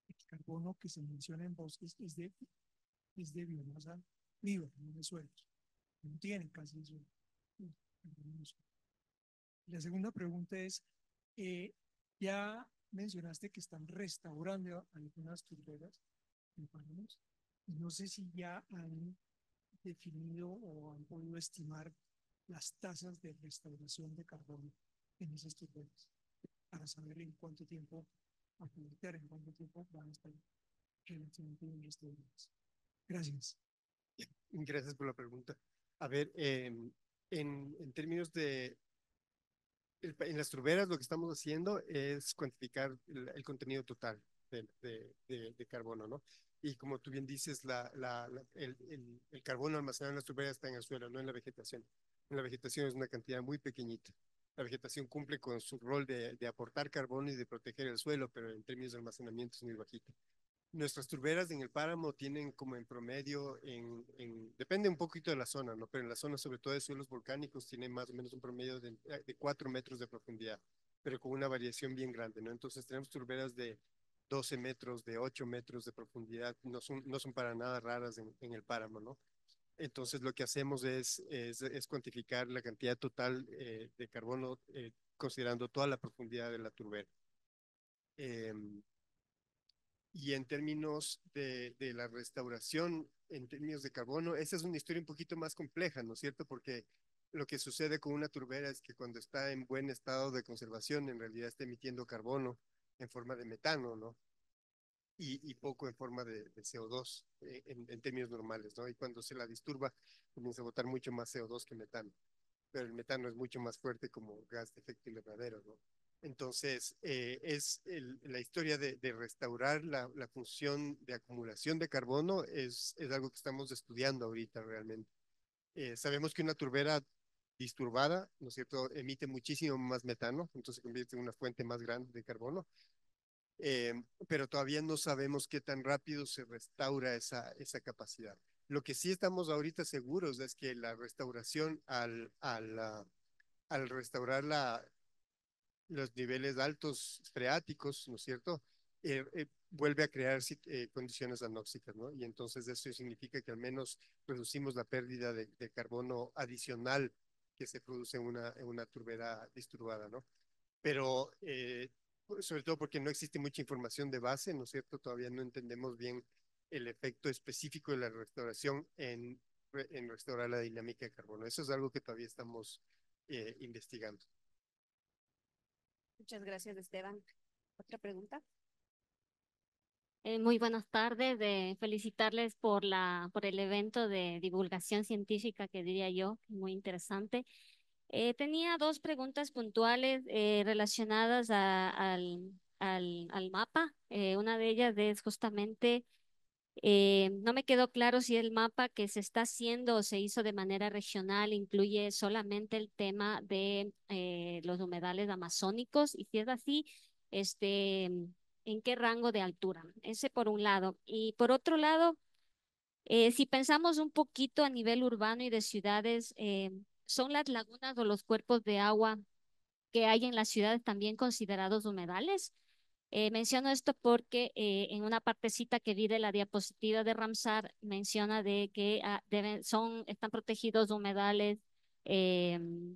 el carbono que se menciona en bosques es de biomasa viva, no de suelos. No tiene casi suelo. La segunda pregunta es, ya mencionaste que están restaurando algunas turberas en páramos. No sé si ya han definido o han podido estimar las tasas de restauración de carbono en esas turberas para saber en cuánto tiempo, apuntar en cuánto tiempo van a estar relativamente bien restauradas. Gracias. Gracias por la pregunta. A ver, en términos de en las turberas lo que estamos haciendo es cuantificar el contenido total de carbono, ¿no? Y como tú bien dices, el carbono almacenado en las turberas está en el suelo, no en la vegetación. En la vegetación es una cantidad muy pequeñita. La vegetación cumple con su rol de aportar carbono y de proteger el suelo, pero en términos de almacenamiento es muy bajito. Nuestras turberas en el páramo tienen como en promedio, depende un poquito de la zona, ¿no? Pero en la zona, sobre todo de suelos volcánicos, tienen más o menos un promedio de 4 metros de profundidad, pero con una variación bien grande, ¿no? Entonces tenemos turberas de 12 metros, de 8 metros de profundidad, no son para nada raras en el páramo, ¿no? Entonces lo que hacemos es cuantificar la cantidad total de carbono considerando toda la profundidad de la turbera. Y en términos de la restauración, en términos de carbono, esa es una historia un poquito más compleja, ¿no es cierto? Porque lo que sucede con una turbera es que cuando está en buen estado de conservación, en realidad está emitiendo carbono en forma de metano, ¿no? Y poco en forma de CO2 en términos normales, ¿no? Y cuando se la disturba, comienza a botar mucho más CO2 que metano. Pero el metano es mucho más fuerte como gas de efecto invernadero, ¿no? Entonces, la historia de restaurar la función de acumulación de carbono es algo que estamos estudiando ahorita realmente. Sabemos que una turbera disturbada, ¿no es cierto?, emite muchísimo más metano, entonces se convierte en una fuente más grande de carbono, pero todavía no sabemos qué tan rápido se restaura esa capacidad. Lo que sí estamos ahorita seguros es que la restauración al restaurar los niveles altos freáticos, ¿no es cierto? Vuelve a crear condiciones anóxicas, ¿no? Y entonces eso significa que al menos reducimos la pérdida de carbono adicional que se produce en una turbera disturbada, ¿no? Pero sobre todo porque no existe mucha información de base, ¿no es cierto? Todavía no entendemos bien el efecto específico de la restauración en restaurar la dinámica de carbono. Eso es algo que todavía estamos investigando. Muchas gracias, Esteban. ¿Otra pregunta? Muy buenas tardes, felicitarles por el evento de divulgación científica que diría yo, muy interesante. Tenía dos preguntas puntuales relacionadas al mapa. Una de ellas es justamente, no me quedó claro si el mapa que se está haciendo o se hizo de manera regional incluye solamente el tema de los humedales amazónicos, y si es así, ¿en qué rango de altura? Ese por un lado. Y por otro lado, si pensamos un poquito a nivel urbano y de ciudades, ¿son las lagunas o los cuerpos de agua que hay en las ciudades también considerados humedales? Menciono esto porque en una partecita que vi de la diapositiva de Ramsar menciona de que están protegidos humedales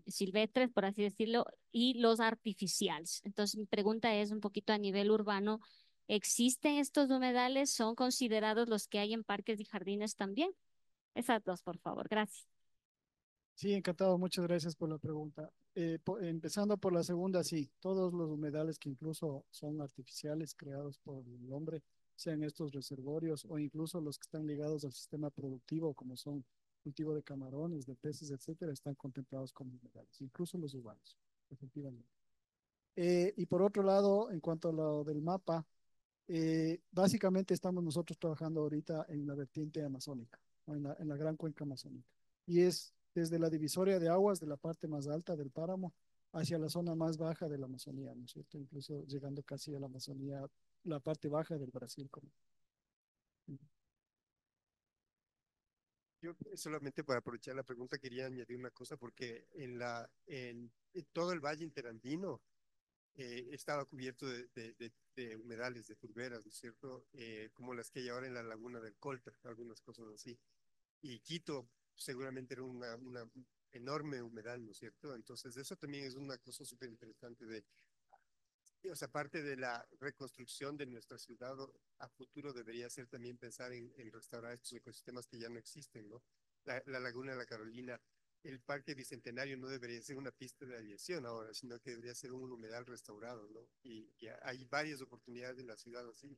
silvestres, por así decirlo, y los artificiales. Entonces, mi pregunta es un poquito a nivel urbano, ¿existen estos humedales? ¿Son considerados los que hay en parques y jardines también? Esas dos, por favor. Gracias. Sí, encantado. Muchas gracias por la pregunta. Empezando por la segunda, sí, todos los humedales que incluso son artificiales creados por el hombre, sean estos reservorios o incluso los que están ligados al sistema productivo, como son cultivo de camarones, de peces, etcétera, están contemplados como humedales, incluso los urbanos, efectivamente. Y por otro lado, en cuanto a lo del mapa, básicamente estamos nosotros trabajando ahorita en la vertiente amazónica, ¿no? En la gran cuenca amazónica. Y es desde la divisoria de aguas de la parte más alta del páramo hacia la zona más baja de la Amazonía, ¿no es cierto? Incluso llegando casi a la Amazonía, la parte baja del Brasil. Yo solamente para aprovechar la pregunta quería añadir una cosa porque en todo el Valle Interandino estaba cubierto de humedales, de turberas, ¿no es cierto? Como las que hay ahora en la laguna del Colter, algunas cosas así. Y Quito seguramente era una enorme humedal, ¿no es cierto? Entonces eso también es una cosa súper interesante o sea, parte de la reconstrucción de nuestra ciudad a futuro debería ser también pensar en restaurar estos ecosistemas que ya no existen, ¿no? La Laguna de la Carolina, el Parque Bicentenario no debería ser una pista de aviación ahora, sino que debería ser un humedal restaurado, ¿no? Y hay varias oportunidades en la ciudad así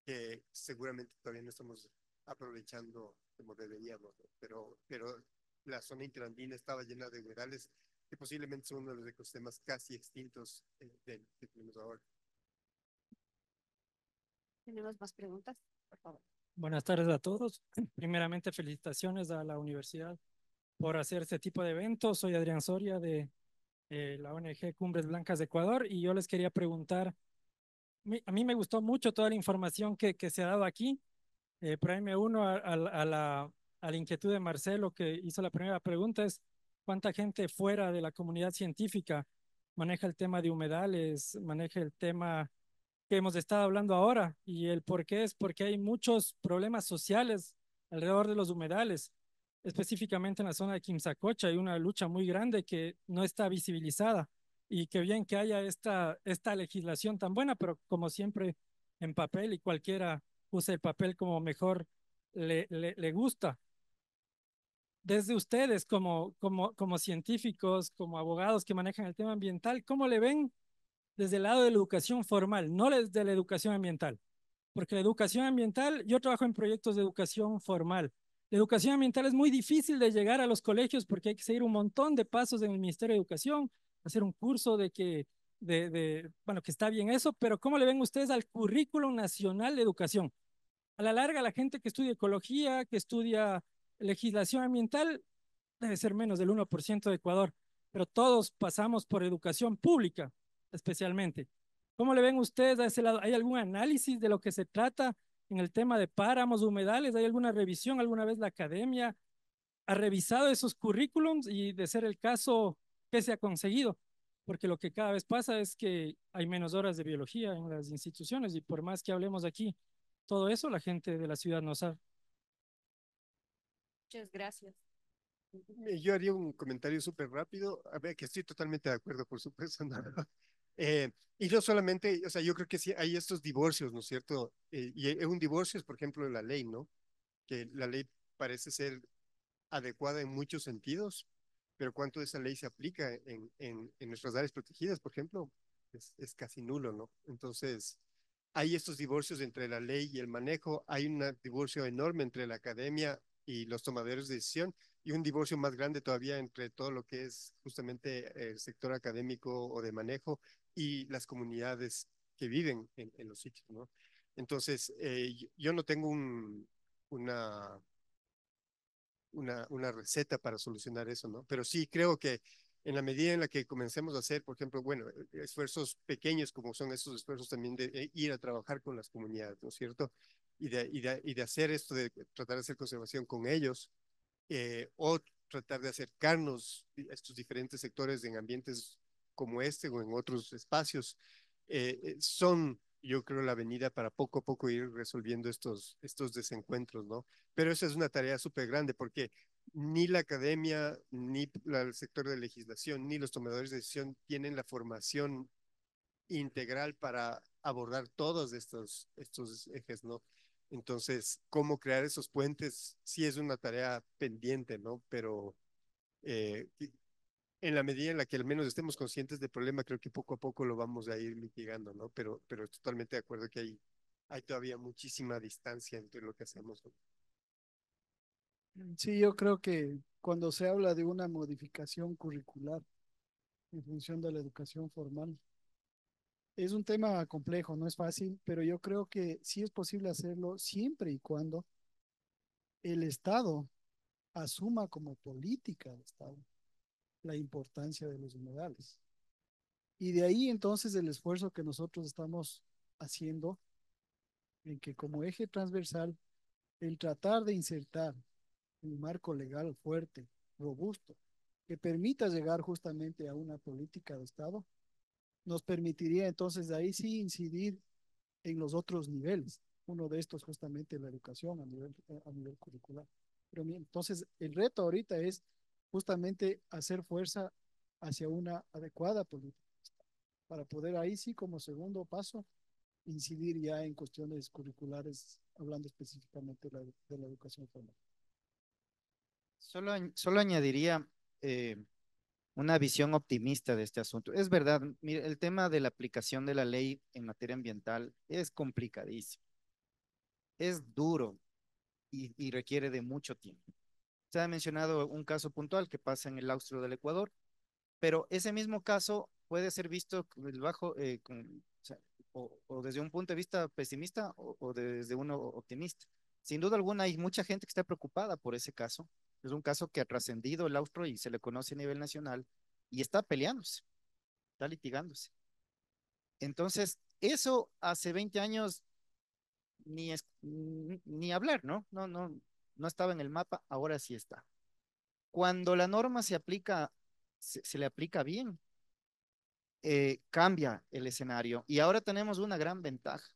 que seguramente todavía no estamos aprovechando como deberíamos, ¿no? Pero la zona interandina estaba llena de humedales que posiblemente son uno de los ecosistemas casi extintos que tenemos ahora. ¿Tenemos más preguntas? Por favor. Buenas tardes a todos. Primeramente, felicitaciones a la universidad por hacer este tipo de eventos. Soy Adrián Soria de la ONG Cumbres Blancas de Ecuador y yo les quería preguntar, a mí me gustó mucho toda la información que se ha dado aquí. Por ahí me uno a la inquietud de Marcelo, que hizo la primera pregunta, es cuánta gente fuera de la comunidad científica maneja el tema de humedales, maneja el tema que hemos estado hablando ahora, y el por qué es porque hay muchos problemas sociales alrededor de los humedales, específicamente en la zona de Quimsacocha. Hay una lucha muy grande que no está visibilizada, y que bien que haya esta legislación tan buena, pero como siempre en papel, y cualquiera usa el papel como mejor le gusta. Desde ustedes como científicos, como abogados que manejan el tema ambiental, ¿cómo le ven desde el lado de la educación formal, no desde la educación ambiental? Porque la educación ambiental, yo trabajo en proyectos de educación formal. La educación ambiental es muy difícil de llegar a los colegios porque hay que seguir un montón de pasos en el Ministerio de Educación, hacer un curso bueno, que está bien eso, pero ¿cómo le ven ustedes al currículum nacional de educación? A la larga, la gente que estudia ecología, que estudia legislación ambiental, debe ser menos del 1% de Ecuador, pero todos pasamos por educación pública, especialmente. ¿Cómo le ven ustedes a ese lado? ¿Hay algún análisis de lo que se trata en el tema de páramos, humedales? ¿Hay alguna revisión? ¿Alguna vez la academia ha revisado esos currículums y, de ser el caso, qué se ha conseguido? Porque lo que cada vez pasa es que hay menos horas de biología en las instituciones, y por más que hablemos aquí, todo eso la gente de la ciudad no sabe. Muchas gracias. Yo haría un comentario súper rápido, a ver, que estoy totalmente de acuerdo, por supuesto, ¿no? Y no solamente, o sea, yo creo que sí hay estos divorcios, ¿no es cierto? Y un divorcio es, por ejemplo, la ley, ¿no? Que la ley parece ser adecuada en muchos sentidos, pero cuánto de esa ley se aplica en nuestras áreas protegidas, por ejemplo, es casi nulo, ¿no? Entonces, hay estos divorcios entre la ley y el manejo, hay un divorcio enorme entre la academia y los tomadores de decisión, y un divorcio más grande todavía entre todo lo que es justamente el sector académico o de manejo y las comunidades que viven en los sitios, ¿no? Entonces, yo no tengo una receta para solucionar eso, ¿no? Pero sí creo que en la medida en la que comencemos a hacer, por ejemplo, bueno, esfuerzos pequeños como son esos esfuerzos también de ir a trabajar con las comunidades, ¿no es cierto? Y de hacer esto, de tratar de hacer conservación con ellos, o tratar de acercarnos a estos diferentes sectores en ambientes como este o en otros espacios, son yo creo, la avenida para poco a poco ir resolviendo estos desencuentros, ¿no? Pero esa es una tarea súper grande porque ni la academia, ni el sector de legislación, ni los tomadores de decisión tienen la formación integral para abordar todos estos ejes, ¿no? Entonces, cómo crear esos puentes sí es una tarea pendiente, ¿no? Pero en la medida en la que al menos estemos conscientes del problema, creo que poco a poco lo vamos a ir mitigando, ¿no? Pero totalmente de acuerdo que hay todavía muchísima distancia entre lo que hacemos, ¿no? Sí, yo creo que cuando se habla de una modificación curricular en función de la educación formal, es un tema complejo, no es fácil, pero yo creo que sí es posible hacerlo siempre y cuando el Estado asuma como política de Estado la importancia de los humedales. Y de ahí entonces el esfuerzo que nosotros estamos haciendo en que como eje transversal, el tratar de insertar un marco legal fuerte, robusto, que permita llegar justamente a una política de Estado, nos permitiría entonces de ahí sí incidir en los otros niveles. Uno de estos justamente la educación a nivel curricular. Pero entonces el reto ahorita es justamente hacer fuerza hacia una adecuada política para poder ahí sí como segundo paso incidir ya en cuestiones curriculares, hablando específicamente de la educación formal. Solo añadiría una visión optimista de este asunto. Es verdad, mire, el tema de la aplicación de la ley en materia ambiental es complicadísimo, es duro y requiere de mucho tiempo. Se ha mencionado un caso puntual que pasa en el austro del Ecuador, pero ese mismo caso puede ser visto o sea, o desde un punto de vista pesimista o desde uno optimista. Sin duda alguna hay mucha gente que está preocupada por ese caso. Es un caso que ha trascendido el austro y se le conoce a nivel nacional y está peleándose, está litigándose. Entonces, eso hace 20 años ni hablar, ¿no? No estaba en el mapa, ahora sí está. Cuando la norma se aplica, se le aplica bien, cambia el escenario y ahora tenemos una gran ventaja.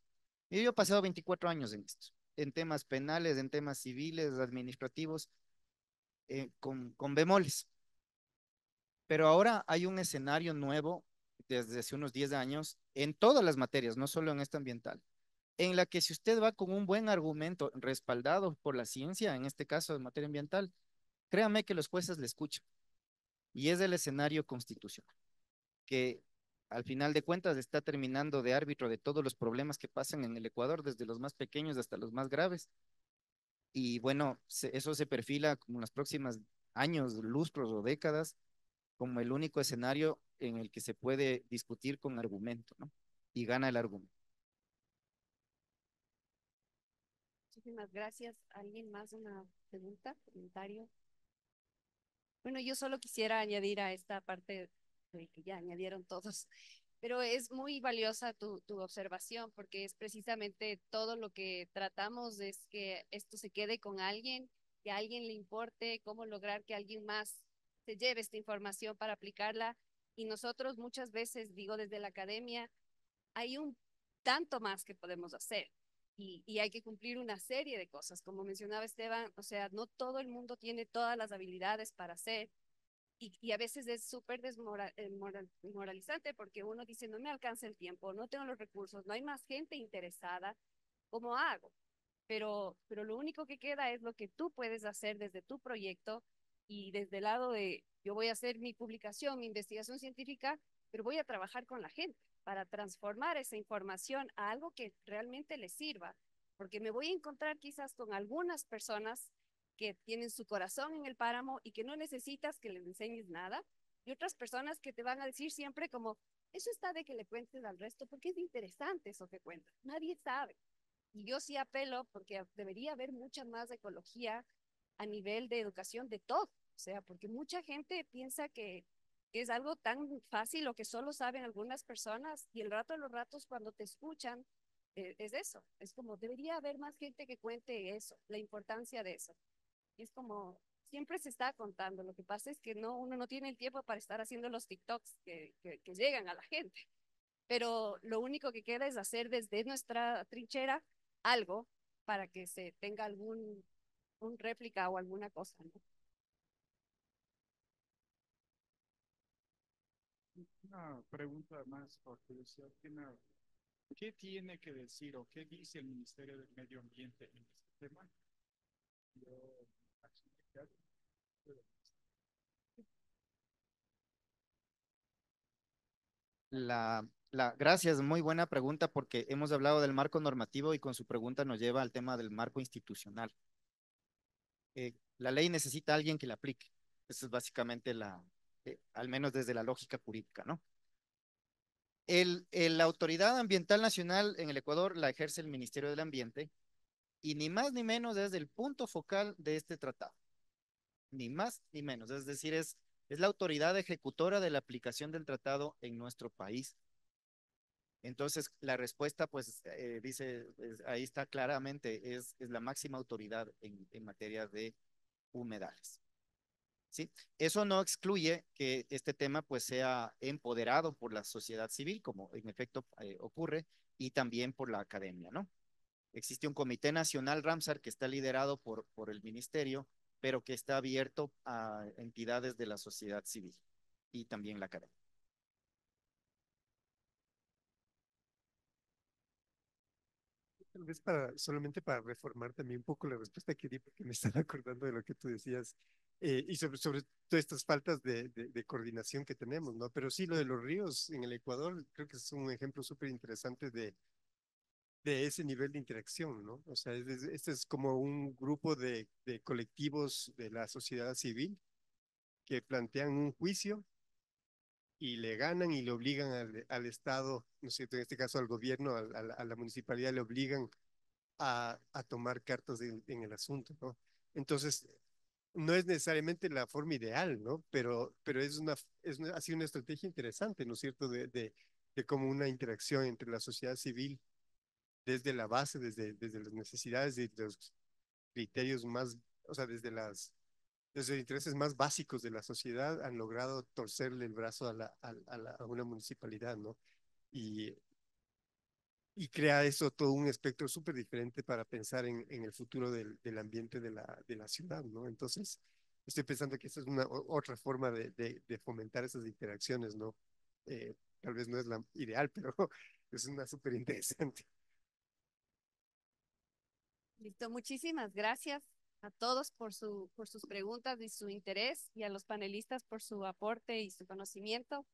Yo he pasado 24 años en esto, en temas penales, en temas civiles, administrativos, con bemoles. Pero ahora hay un escenario nuevo desde hace unos 10 años en todas las materias, no solo en esta ambiental, en la que si usted va con un buen argumento respaldado por la ciencia, en este caso en materia ambiental, créame que los jueces le escuchan. Y es el escenario constitucional, que al final de cuentas está terminando de árbitro de todos los problemas que pasan en el Ecuador, desde los más pequeños hasta los más graves. Y bueno, eso se perfila como en los próximos años, lustros o décadas, como el único escenario en el que se puede discutir con argumento, ¿no? Y gana el argumento. Muchísimas gracias. ¿Alguien más una pregunta, comentario? Bueno, yo solo quisiera añadir a esta parte que ya añadieron todos, pero es muy valiosa tu observación porque es precisamente todo lo que tratamos es que esto se quede con alguien, que a alguien le importe, cómo lograr que alguien más se lleve esta información para aplicarla. Y nosotros muchas veces, digo desde la academia, hay un tanto más que podemos hacer. Y hay que cumplir una serie de cosas. Como mencionaba Esteban, o sea, no todo el mundo tiene todas las habilidades para hacer y a veces es súper desmoralizante porque uno dice, no me alcanza el tiempo, no tengo los recursos, no hay más gente interesada, ¿cómo hago? Pero lo único que queda es lo que tú puedes hacer desde tu proyecto y desde el lado de, yo voy a hacer mi publicación, mi investigación científica, pero voy a trabajar con la gente para transformar esa información a algo que realmente les sirva, porque me voy a encontrar quizás con algunas personas que tienen su corazón en el páramo y que no necesitas que les enseñes nada, y otras personas que te van a decir siempre como, eso está de que le cuentes al resto, porque es interesante eso que cuentas, nadie sabe. Y yo sí apelo porque debería haber mucha más ecología a nivel de educación de todo, o sea, porque mucha gente piensa que es algo tan fácil o que solo saben algunas personas y el rato de los ratos cuando te escuchan es eso, es como debería haber más gente que cuente eso, la importancia de eso. Y es como, siempre se está contando, lo que pasa es que no, uno no tiene el tiempo para estar haciendo los TikToks que llegan a la gente, pero lo único que queda es hacer desde nuestra trinchera algo para que se tenga un réplica o alguna cosa, ¿no? Una pregunta más por curiosidad. ¿Qué tiene que decir o qué dice el Ministerio del Medio Ambiente en este tema? Yo, Gracias, muy buena pregunta porque hemos hablado del marco normativo y con su pregunta nos lleva al tema del marco institucional. La ley necesita a alguien que la aplique. Esa es básicamente al menos desde la lógica jurídica, ¿no? La Autoridad Ambiental Nacional en el Ecuador la ejerce el Ministerio del Ambiente y ni más ni menos es el punto focal de este tratado. Ni más ni menos. Es decir, es la autoridad ejecutora de la aplicación del tratado en nuestro país. Entonces, la respuesta, pues, dice, ahí está claramente, es la máxima autoridad en materia de humedales. ¿Sí? Eso no excluye que este tema, pues, sea empoderado por la sociedad civil, como en efecto ocurre, y también por la academia, ¿no? Existe un Comité Nacional Ramsar que está liderado por el ministerio, pero que está abierto a entidades de la sociedad civil y también la academia. Tal vez solamente para reformar también un poco la respuesta que di, porque me estaba acordando de lo que tú decías, y sobre todas estas faltas de coordinación que tenemos, ¿no? Pero sí, lo de los ríos en el Ecuador, creo que es un ejemplo súper interesante de ese nivel de interacción, ¿no? O sea, este es como un grupo de colectivos de la sociedad civil que plantean un juicio y le ganan y le obligan al Estado, ¿no es cierto? En este caso al gobierno, a la municipalidad, le obligan a tomar cartas en el asunto, ¿no? Entonces, no es necesariamente la forma ideal, ¿no? Pero ha sido una estrategia interesante, ¿no es cierto? De cómo una interacción entre la sociedad civil desde la base, desde las necesidades, de los criterios más, o sea, desde los intereses más básicos de la sociedad, han logrado torcerle el brazo a una municipalidad, ¿no? Y, y crea eso todo un espectro súper diferente para pensar en el futuro del ambiente de la ciudad, ¿no? Entonces, estoy pensando que esa es otra forma de fomentar esas interacciones, ¿no? Tal vez no es la ideal, pero es una súper interesante. Listo, muchísimas gracias a todos por sus preguntas y su interés y a los panelistas por su aporte y su conocimiento.